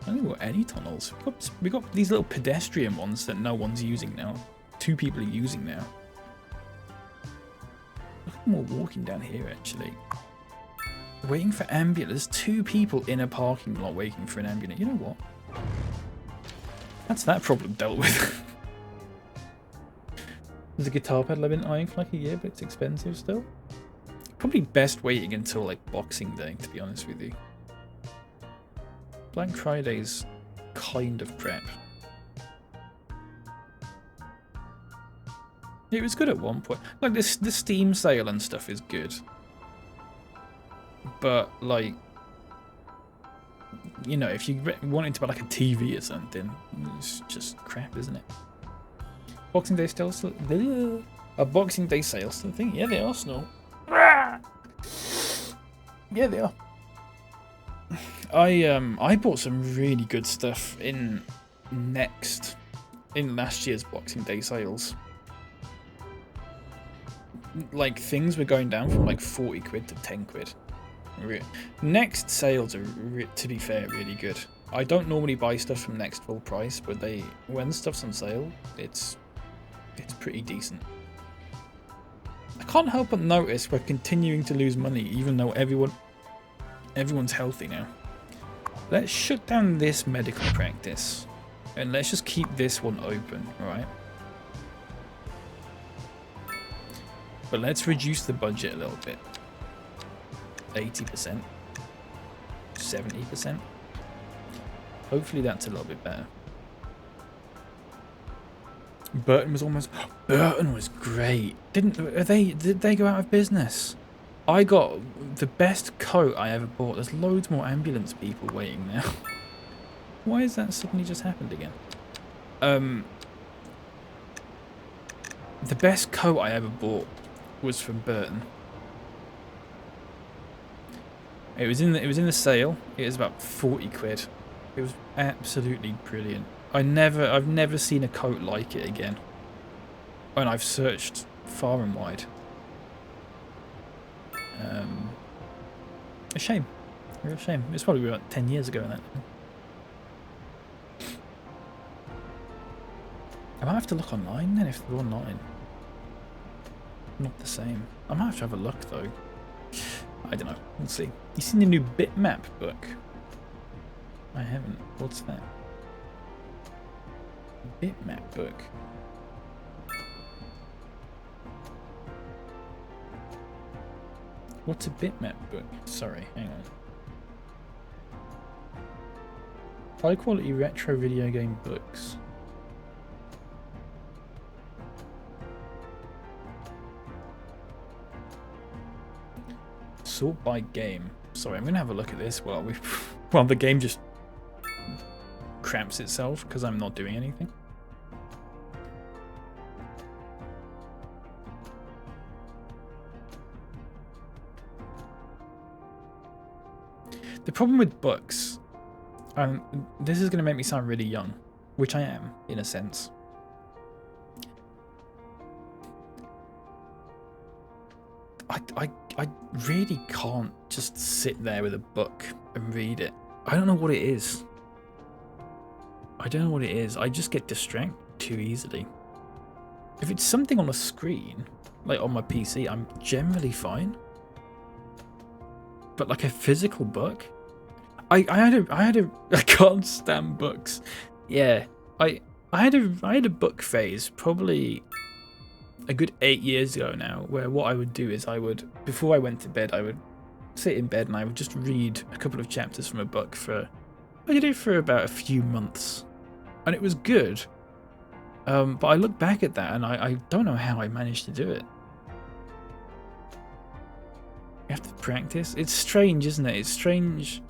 I don't think we've got any tunnels. We got these little pedestrian ones that no one's using now. 2 people are using now. Look at more walking down here actually. Waiting for ambulance. 2 people in a parking lot waiting for an ambulance. You know what? That's that problem dealt with. There's a guitar pedal I've been eyeing for like a year, but it's expensive still. Probably best waiting until like Boxing Day, to be honest with you. Black Friday's kind of prep. It was good at one point. Like the Steam sale and stuff is good. But like, you know, if you wanted to buy like a TV or something, it's just crap, isn't it? Boxing Day still a Boxing Day sale still a thing? Yeah, they are, Snow. Yeah, they are. I bought some really good stuff in last year's Boxing Day sales. Like things were going down from like 40 quid to 10 quid. Next sales are, to be fair, really good. I don't normally buy stuff from Next full price, but when stuff's on sale, it's pretty decent. I can't help but notice we're continuing to lose money, even though everyone's healthy now. Let's shut down this medical practice, and let's just keep this one open, right? But let's reduce the budget a little bit. 80%, 70%. Hopefully that's a little bit better. Burton was great. Did they go out of business? I got the best coat I ever bought. There's loads more ambulance people waiting now. Why has that suddenly just happened again? The best coat I ever bought was from Burton. It was in the sale. It was about 40 quid. It was absolutely brilliant. I've never seen a coat like it again. And I've searched far and wide. A shame. A real shame. It's probably about 10 years ago that. I might have to look online then if they're online. Not the same. I might have to have a look though. I don't know. We'll see. You seen the new bitmap book? I haven't. What's that? Bitmap book. What's a bitmap book? Sorry, hang on. High quality retro video game books. Sort by game. Sorry, I'm gonna have a look at this while the game just cramps itself because I'm not doing anything. The problem with books, this is going to make me sound really young, which I am, in a sense. I really can't just sit there with a book and read it. I don't know what it is. I don't know what it is. I just get distracted too easily. If it's something on a screen, like on my PC, I'm generally fine. But like a physical book, I can't stand books. Yeah, I had a book phase probably a good 8 years ago now, where what I would do is before I went to bed, I would sit in bed and I would just read a couple of chapters from a book I did it for about a few months, and it was good. But I look back at that and I don't know how I managed to do it. You have to practice. It's strange, isn't it? It's strange.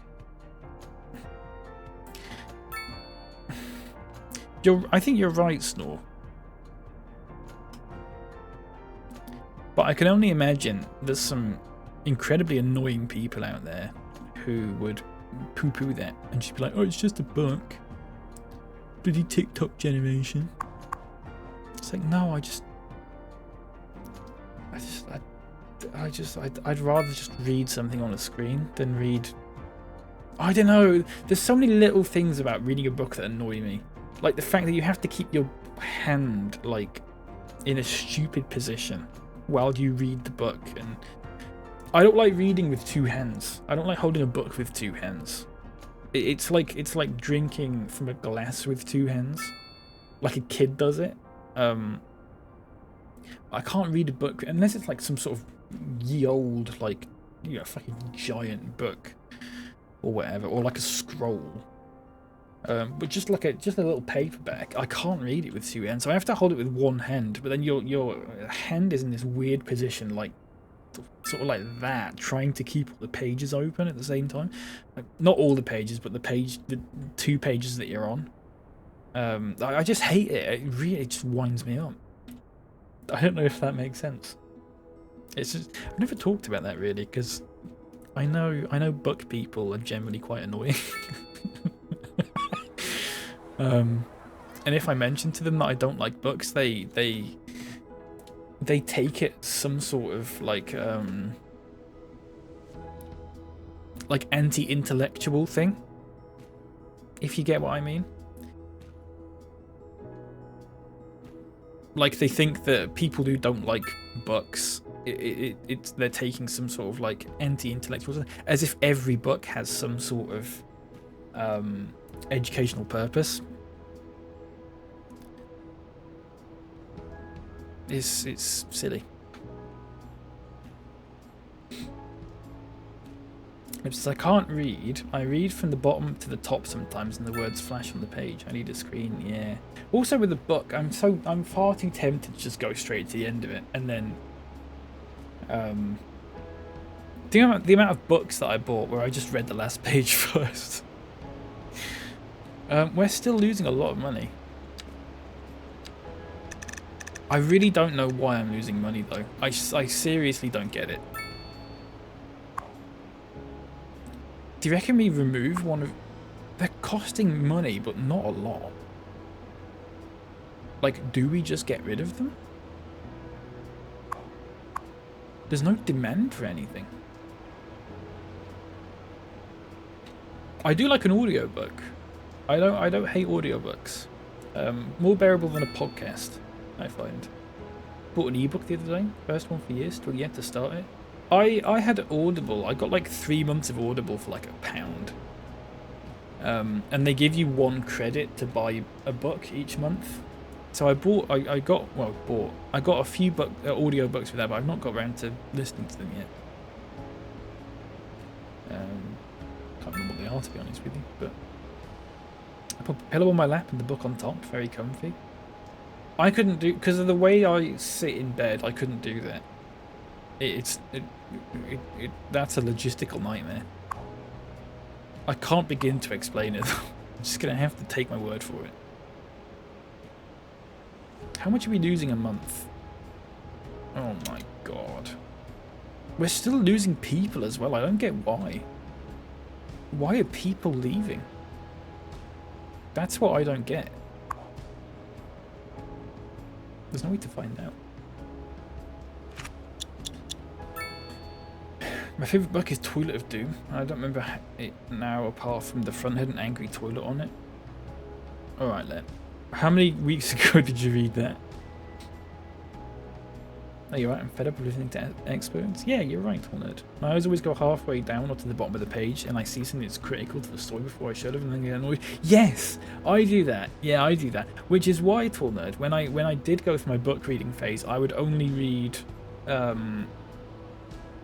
I think you're right, Snore. But I can only imagine there's some incredibly annoying people out there who would poo-poo that and just be like, oh, it's just a book. Bloody TikTok generation. It's like, no, I'd rather just read something on a screen than read. I don't know. There's so many little things about reading a book that annoy me. Like the fact that you have to keep your hand like in a stupid position while you read the book, and I don't like reading with two hands. I don't like holding a book with two hands. It's like drinking from a glass with two hands, like a kid does it. I can't read a book unless it's like some sort of ye old, like, you know, fucking giant book or whatever, or like a scroll. But just a little paperback, I can't read it with two hands, so I have to hold it with one hand. But then your hand is in this weird position, like sort of like that, trying to keep all the pages open at the same time. Like, not all the pages, but the 2 pages that you're on. I just hate it. It just winds me up. I don't know if that makes sense. It's just, I've never talked about that really, because I know book people are generally quite annoying. And if I mention to them that I don't like books, they take it some sort of like anti-intellectual thing, if you get what I mean. Like they think that people who don't like books, they're taking some sort of like anti-intellectual, as if every book has some sort of educational purpose. It's silly. It's I can't read. I read from the bottom to the top sometimes, and the words flash on the page. I need a screen. Yeah. Also with the book, I'm far too tempted to just go straight to the end of it, and then the amount of books that I bought where I just read the last page first. We're still losing a lot of money. I really don't know why I'm losing money though. I seriously don't get it. Do you reckon we remove one of... They're costing money, but not a lot. Like, do we just get rid of them? There's no demand for anything. I do like an audiobook. I don't hate audiobooks. More bearable than a podcast, I find. Bought an ebook the other day. First one for years, still yet to start it. I had Audible. I got like 3 months of Audible for like £1. And they give you 1 credit to buy a book each month. So I got a few audio books with that, but I've not got around to listening to them yet. Can't remember what they are, to be honest with you. But I put a pillow on my lap and the book on top, very comfy. I couldn't do, because of the way I sit in bed, I couldn't do that. That's a logistical nightmare. I can't begin to explain it. I'm just gonna have to take my word for it. How much are we losing a month? Oh my god. We're still losing people as well. I don't get why. Why are people leaving? That's what I don't get. There's no way to find out. My favourite book is Toilet of Doom. I don't remember it now apart from the front had an angry toilet on it. Alright, Len. How many weeks ago did you read that? Oh, you're right, I'm fed up with listening to experts. Yeah, you're right, Tornerd. I always go halfway down or to the bottom of the page and I see something that's critical to the story before I should have, and then get annoyed. Yes! I do that. Yeah, I do that. Which is why, Tornerd, when I did go through my book reading phase, I would only read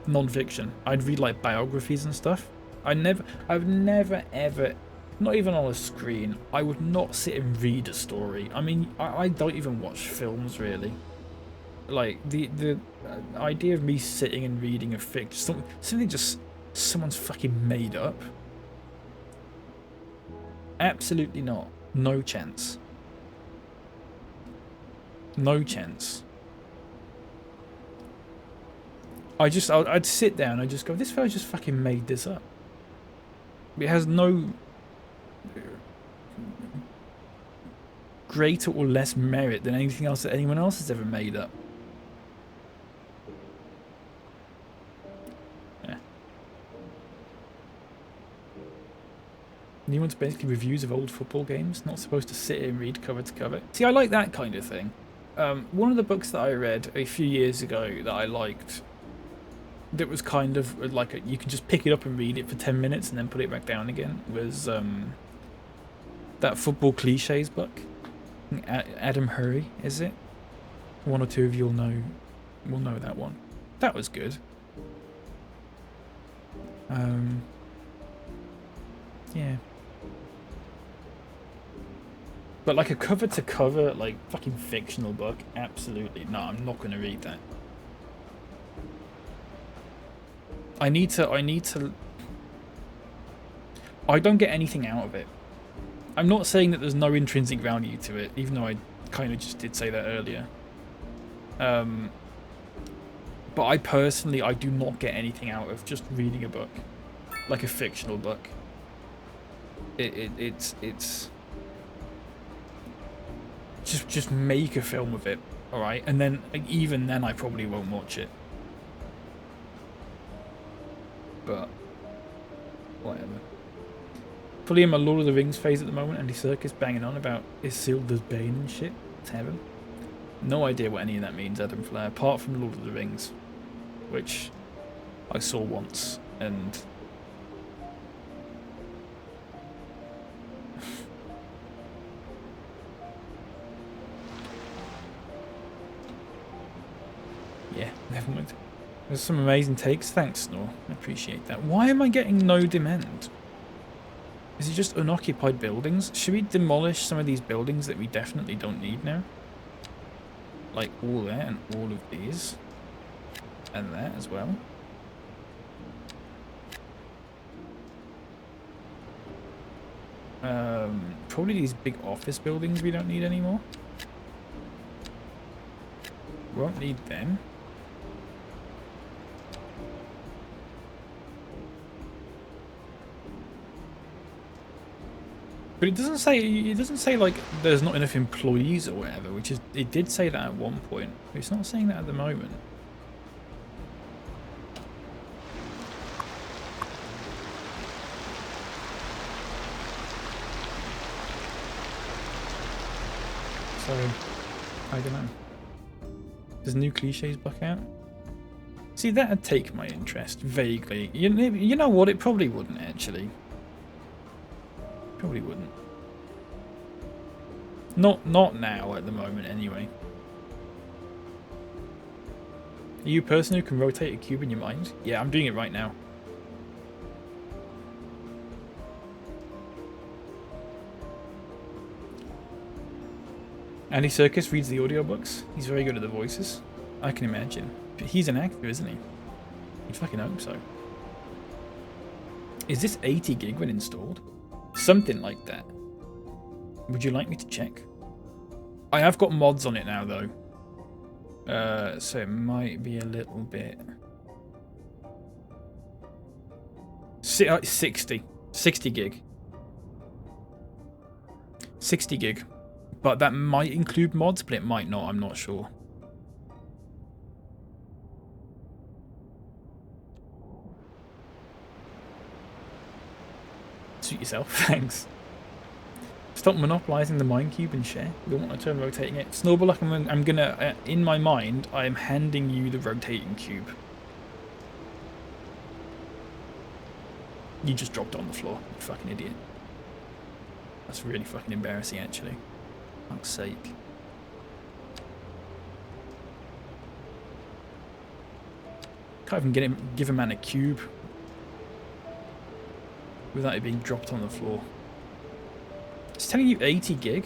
non-fiction. I'd read like biographies and stuff. I would never ever, not even on a screen, I would not sit and read a story. I mean, I don't even watch films really. Like the idea of me sitting and reading a fiction, something just someone's fucking made up. Absolutely not. No chance. No chance. I'd sit down and I'd just go, this fella just fucking made this up. It has no greater or less merit than anything else that anyone else has ever made up. Yeah. You want basically reviews of old football games, not supposed to sit here and read cover to cover. See, I like that kind of thing. One of the books that I read a few years ago that I liked, that was kind of like you can just pick it up and read it for 10 minutes and then put it back down again, was that football cliches book. Adam Hurry, is it? One or two of you will know that one. That was good. Yeah. But like a cover to cover, like fucking fictional book, absolutely no. I'm not going to read that. I need to. I don't get anything out of it. I'm not saying that there's no intrinsic value to it, even though I kind of just did say that earlier. But I personally, I do not get anything out of just reading a book, like a fictional book. It's just make a film of it, all right? And then even then, I probably won't watch it. But whatever. Fully in my Lord of the Rings phase at the moment. Andy Serkis banging on about Isildur's Bane and shit. It's heaven. No idea what any of that means, Adam Flair, apart from Lord of the Rings, which I saw once, and yeah, never mind. There's some amazing takes. Thanks, Snore. I appreciate that. Why am I getting no demand? Is it just unoccupied buildings? Should we demolish some of these buildings that we definitely don't need now? Like all that and all of these. And that as well. Probably these big office buildings we don't need anymore. Won't need them. But it doesn't say like there's not enough employees or whatever, which is, it did say that at one point. But it's not saying that at the moment. So, I don't know. Does new cliches book out? See, that'd take my interest, vaguely. You know what, it probably wouldn't actually. Probably wouldn't. Not now at the moment anyway. Are you a person who can rotate a cube in your mind? Yeah, I'm doing it right now. Andy Serkis reads the audiobooks. He's very good at the voices. I can imagine. But he's an actor, isn't he? You'd fucking hope so. Is this 80 gig when installed? Something like that. Would you like me to check? I have got mods on it now, though. So it might be a little bit... 60 gig. 60 gig. But that might include mods, but it might not. I'm not sure. Suit yourself. Thanks. Stop monopolizing the mine cube and share. We don't want to turn rotating it. Snowball, I'm gonna, in my mind, I am handing you the rotating cube. You just dropped it on the floor, you fucking idiot. That's really fucking embarrassing, actually. For fuck's sake. Can't even give a man a cube without it being dropped on the floor. It's telling you 80 gig.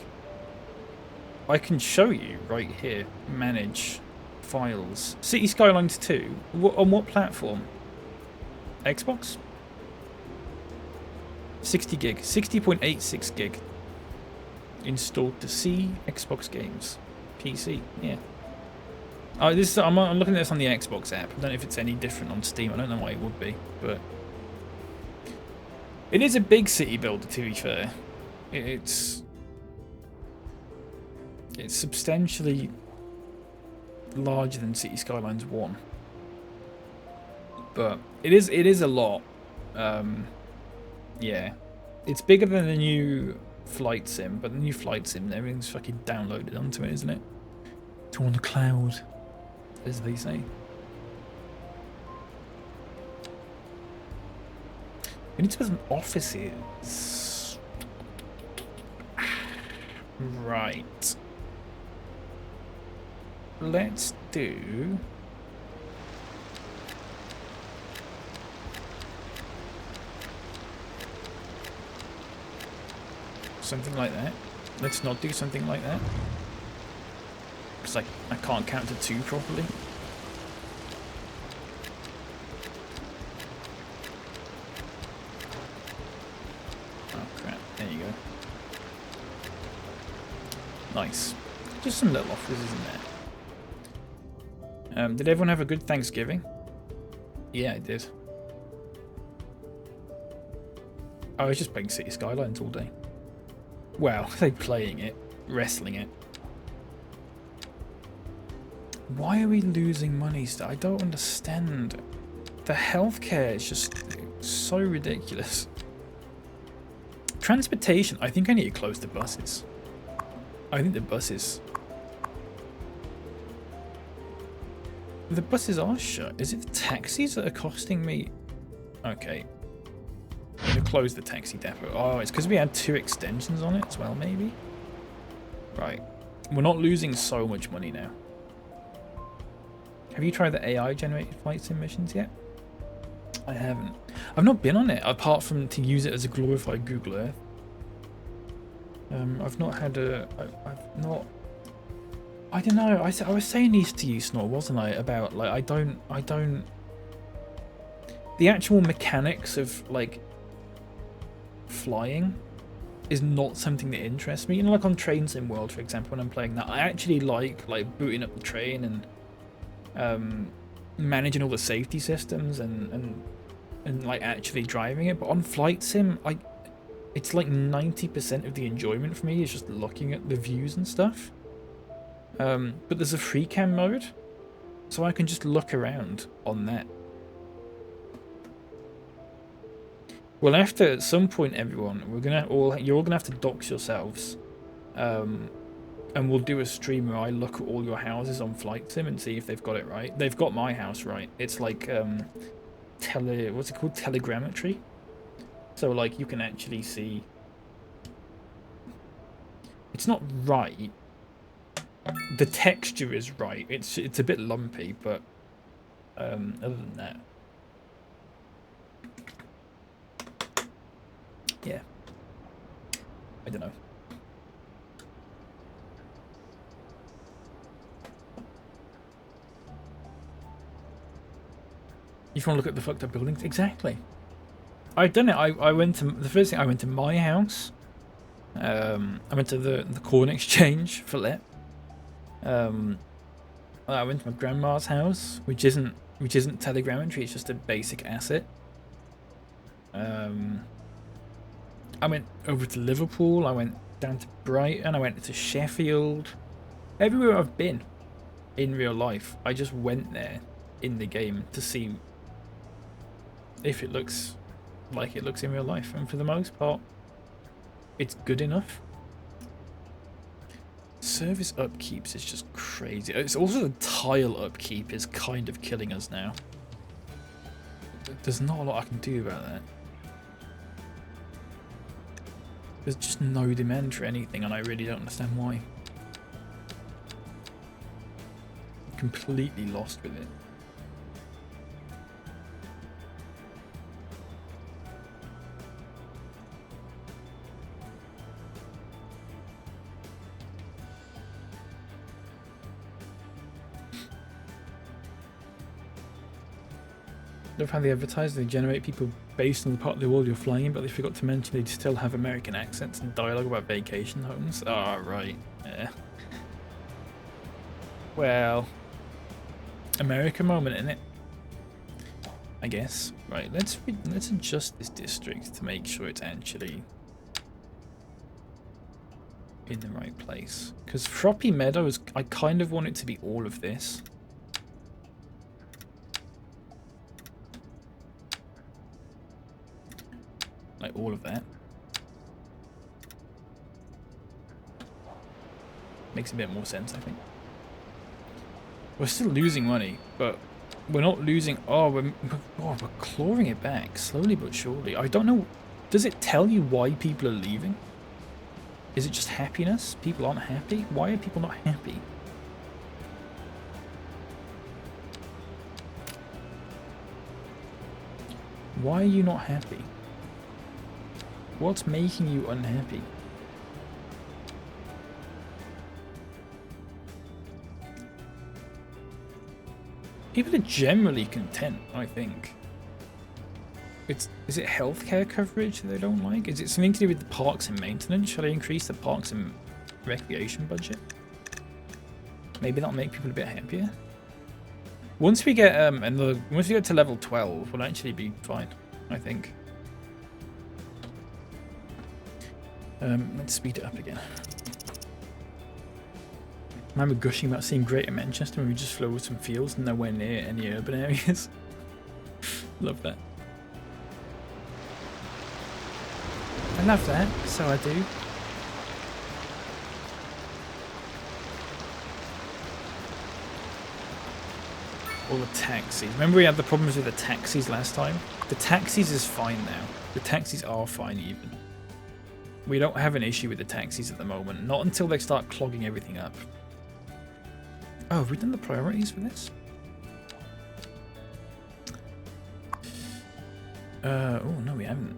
I can show you right here. Manage files. City Skylines 2. On what platform? Xbox? 60 gig. 60.86 gig. Installed to C. Xbox games. PC. Yeah. I'm looking at this on the Xbox app. I don't know if it's any different on Steam. I don't know why it would be, but It is a big city builder, to be fair. It's substantially larger than City Skylines 1. But it is a lot. Yeah. It's bigger than the new flight sim, but the new flight sim, everything's fucking downloaded onto it, isn't it? It's on the cloud, as they say. We need to put some offices. Right. Let's do... something like that. Let's not do something like that. Because I can't count to 2 properly. Oh crap, there you go. Nice. Just some little offices in there. Did everyone have a good Thanksgiving? Yeah, I did. I was just playing City Skylines all day. Well, they playing it, wrestling it. Why are we losing money still? I don't understand. The healthcare is just so ridiculous. Transportation, I think I need to close the buses. I think the buses... The buses are shut. Is it the taxis that are costing me? Okay. I'm going to close the taxi depot. Oh, it's because we had 2 extensions on it as well, maybe? Right. We're not losing so much money now. Have you tried the AI-generated flight sim missions yet? I haven't. I've not been on it, apart from to use it as a glorified Google Earth. I've not had a... I've not... I don't know. I was saying this to you, Snor, wasn't I? About, like, I don't... The actual mechanics of, like, flying is not something that interests me. You know, like on Train Sim World, for example, when I'm playing that, I actually like booting up the train and managing all the safety systems and like actually driving it. But on Flight Sim, it's like 90% of the enjoyment for me is just looking at the views and stuff. But there's a free cam mode, so I can just look around on that. Well, after at some point, everyone, you're all gonna have to dox yourselves, and we'll do a stream where I look at all your houses on Flight Sim and see if they've got it right. They've got my house right. It's like what's it called? Telegrammetry. So like you can actually see. It's not right. The texture is right. It's a bit lumpy, but other than that, yeah. I don't know. You want to look at the fucked up buildings? Exactly. I've done it. I went to the first thing. I went to my house. I went to the corn exchange for let. I went to my grandma's house, which isn't telegrammetry. It's just a basic asset. I went over to Liverpool. I went down to Brighton. I went to Sheffield. Everywhere I've been in real life, I just went there in the game to see if it looks like it looks in real life. And for the most part, it's good enough. Service upkeeps is just crazy. It's also the tile upkeep is kind of killing us now. There's not a lot I can do about that. There's just no demand for anything, and I really don't understand why. I'm completely lost with it. Love how they advertise. They generate people based on the part of the world you're flying in, but they forgot to mention they still have American accents and dialogue about vacation homes. Ah, right. Yeah. Well, America moment, innit? I guess. Right, let's adjust this district to make sure it's actually in the right place. Because Froppy Meadows, I kind of want it to be all of this. Like all of that. Makes a bit more sense, I think. We're still losing money, but we're not losing... Oh, we're clawing it back, slowly but surely. I don't know... Does it tell you why people are leaving? Is it just happiness? People aren't happy? Why are people not happy? Why are you not happy? What's making you unhappy? People are generally content, I think. Is it healthcare coverage that they don't like? Is it something to do with the parks and maintenance? Shall I increase the parks and recreation budget? Maybe that'll make people a bit happier. Once we get once we get to level 12, we'll actually be fine, I think. Let's speed it up again. I remember gushing about seeing Greater Manchester when we just flew with some fields and nowhere near any urban areas. Love that. I love that, so I do. All the taxis. Remember we had the problems with the taxis last time? The taxis is fine now. The taxis are fine even. We don't have an issue with the taxis at the moment. Not until they start clogging everything up. Oh, have we done the priorities for this? Oh, no, we haven't.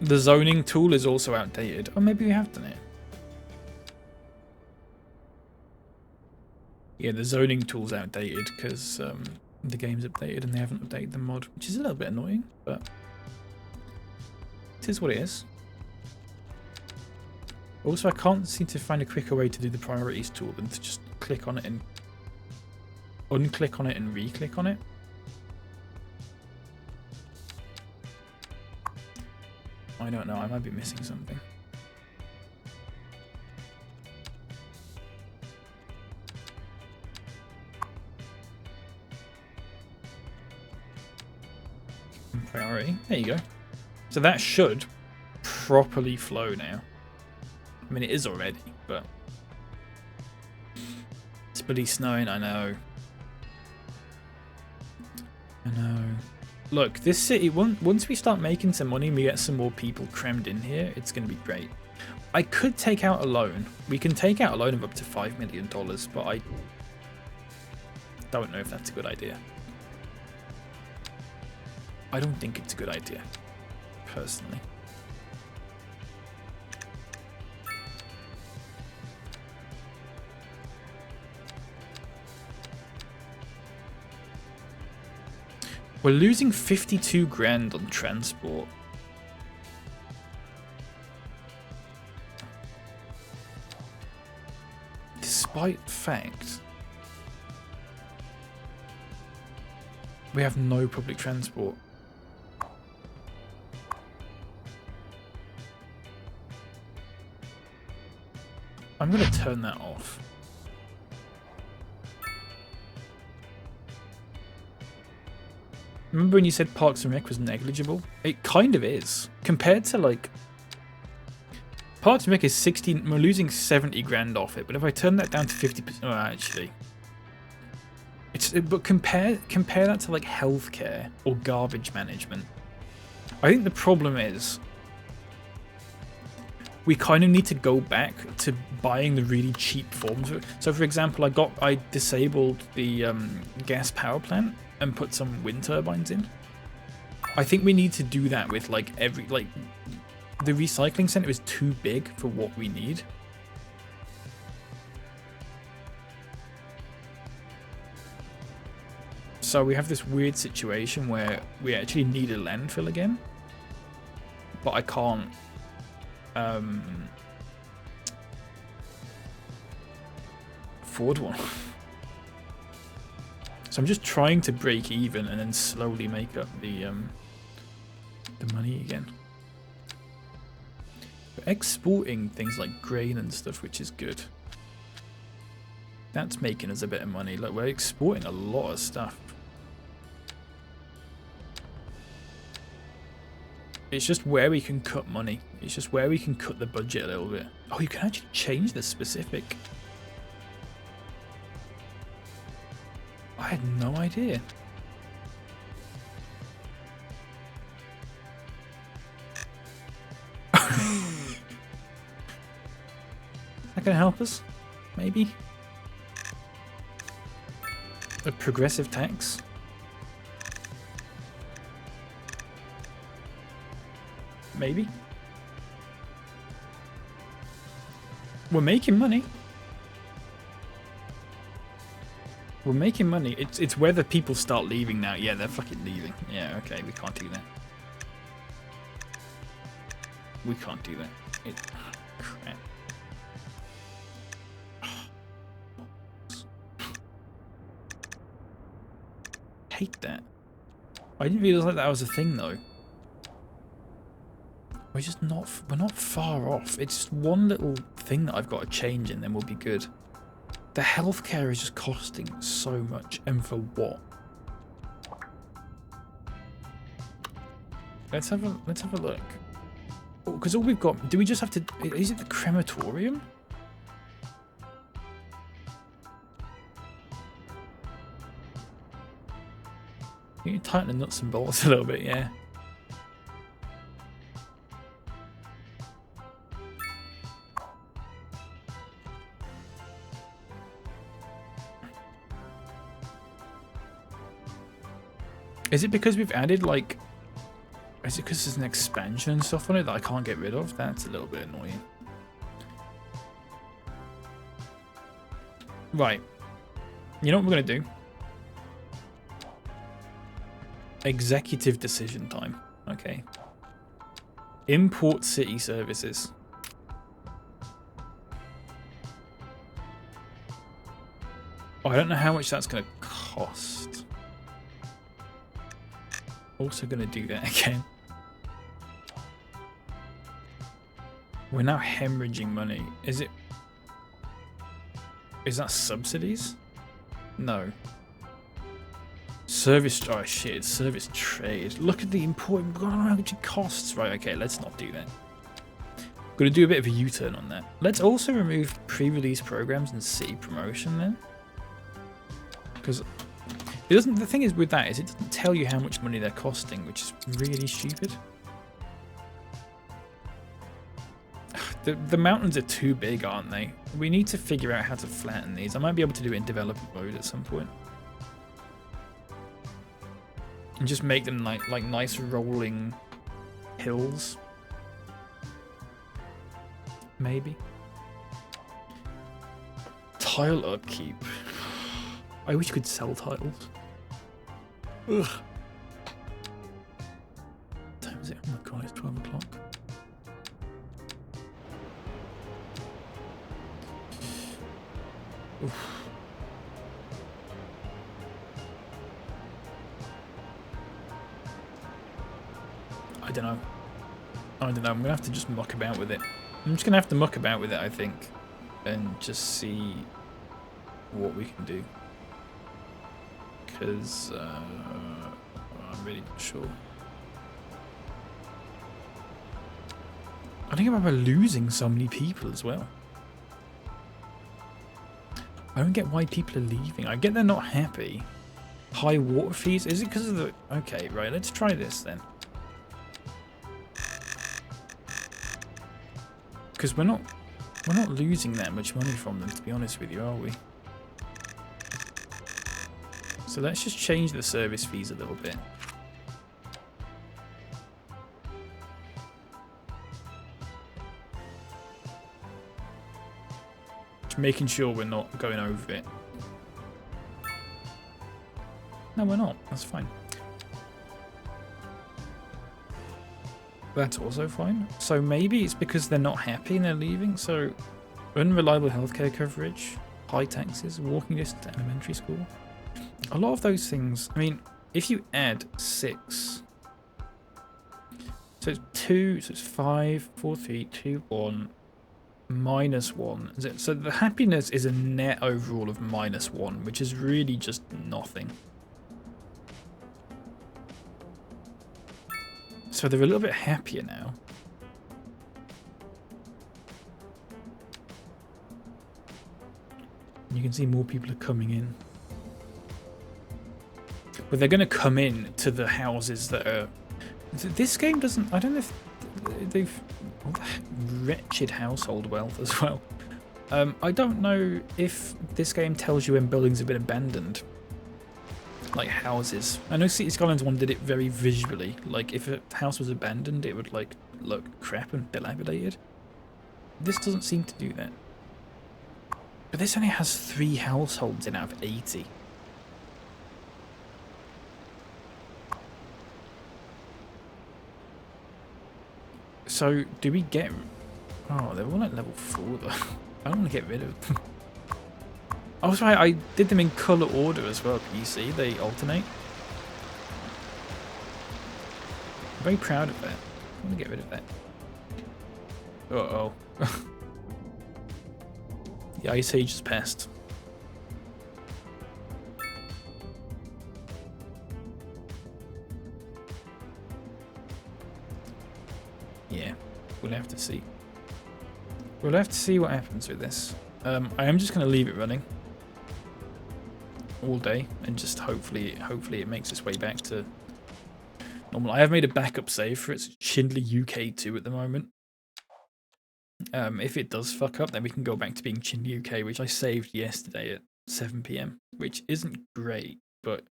The zoning tool is also outdated. Oh, maybe we have done it. Yeah, the zoning tool's outdated because the game's updated and they haven't updated the mod, which is a little bit annoying, but it is what it is. Also, I can't seem to find a quicker way to do the priorities tool than to just click on it and unclick on it and re-click on it. I don't know, I might be missing something. Priority, there you go. So that should properly flow now. I mean, it is already, but it's bloody snowing, I know. I know. Look, this city, once we start making some money and we get some more people crammed in here, it's going to be great. I could take out a loan. We can take out a loan of up to $5 million, but I don't know if that's a good idea. I don't think it's a good idea, personally. We're losing 52 grand on transport. Despite the fact we have no public transport. I'm going to turn that off. Remember when you said Parks and Rec was negligible? It kind of is. Compared to like... Parks and Rec is 16... We're losing 70 grand off it, but if I turn that down to 50%... Oh, actually... But compare that to like healthcare or garbage management. I think the problem is... we kind of need to go back to buying the really cheap forms. So for example, I disabled the gas power plant and put some wind turbines in. I think we need to do that with like the recycling center is too big for what we need. So we have this weird situation where we actually need a landfill again, but I can't afford one. So I'm just trying to break even and then slowly make up the money again. We're exporting things like grain and stuff, which is good. That's making us a bit of money. Look, we're exporting a lot of stuff. It's just where we can cut money. It's just where we can cut the budget a little bit. Oh, you can actually change the specific. I had no idea. That gonna help us? Maybe? A progressive tax? Maybe? We're making money. We're making money. It's whether people start leaving now. Yeah, they're fucking leaving. Yeah, okay, we can't do that. We can't do that. Crap. Hate that. I didn't realize that was a thing though. We're not far off. It's just one little thing that I've got to change and then we'll be good. The healthcare is just costing so much, and for what? Let's have a look. Because all we've got, do we just have to, is it the crematorium? You can tighten the nuts and bolts a little bit, yeah. Is it because we've added, like... Is it because there's an expansion and stuff on it that I can't get rid of? That's a little bit annoying. Right. You know what we're going to do? Executive decision time. Okay. Import city services. Oh, I don't know how much that's going to cost. Also going to do that again. We're now hemorrhaging money. Is that subsidies? No. Service, oh shit, it's service trade. Look at the import, God, how much it costs. Right, okay, let's not do that. Gonna do a bit of a U-turn on that. Let's also remove pre-release programs and city promotion then. Because it doesn't, the thing is with that is it doesn't tell you how much money they're costing, which is really stupid. The mountains are too big, aren't they? We need to figure out how to flatten these. I might be able to do it in development mode at some point. And just make them like nice rolling hills. Maybe. Tile upkeep. I wish you could sell tiles. Ugh. What time is it? Oh my god, it's 12 o'clock. Oof. I don't know. I'm gonna have to just muck about with it. I'm just gonna have to muck about with it, I think, and just see what we can do. Because I'm really not sure. I think I remember losing so many people as well. I don't get why people are leaving. I get they're not happy. High water fees? Is it because of the... Okay, right, let's try this then. Because we're not losing that much money from them, to be honest with you, are we? So let's just change the service fees a little bit. Just making sure we're not going over it. No, we're not. That's fine. That's also fine. So maybe it's because they're not happy and they're leaving. So unreliable healthcare coverage. high taxes, walking distance to elementary school. A lot of those things, I mean, if you add 6, so it's 2, so it's 5, 4, 3, 2, 1, -1. So the happiness is a net overall of -1, which is really just nothing. So they're a little bit happier now. You can see more people are coming in. But they're going to come in to the houses that are... This game doesn't... I don't know if they've... Wretched household wealth as well. I don't know if this game tells you when buildings have been abandoned. Like houses. I know City Skylines 1 did it very visually. Like if a house was abandoned, it would like look crap and dilapidated. This doesn't seem to do that. But this only has 3 households in out of 80. So, do we get... Oh, they're all at level 4 though. I don't want to get rid of them. I was right, I did them in colour order as well. Can you see? They alternate. I'm very proud of that. I want to get rid of that. Uh-oh. The Ice Age has passed. Yeah, we'll have to see. We'll have to see what happens with this. I am just going to leave it running all day and just hopefully it makes its way back to normal. I have made a backup save for its Schindler UK 2 at the moment. If it does fuck up, then we can go back to being Schindler UK, which I saved yesterday at 7 PM, which isn't great, but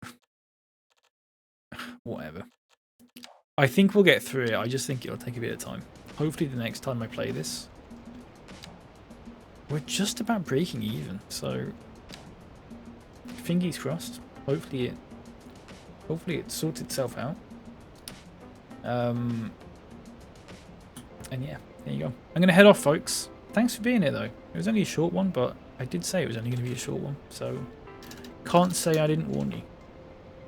whatever. I think we'll get through it. I just think it'll take a bit of time. Hopefully the next time I play this, we're just about breaking even, so fingers crossed. Hopefully it sorts itself out. And yeah, there you go. I'm gonna head off, folks. Thanks for being here though. It was only a short one, but I did say it was only gonna be a short one, so can't say I didn't warn you.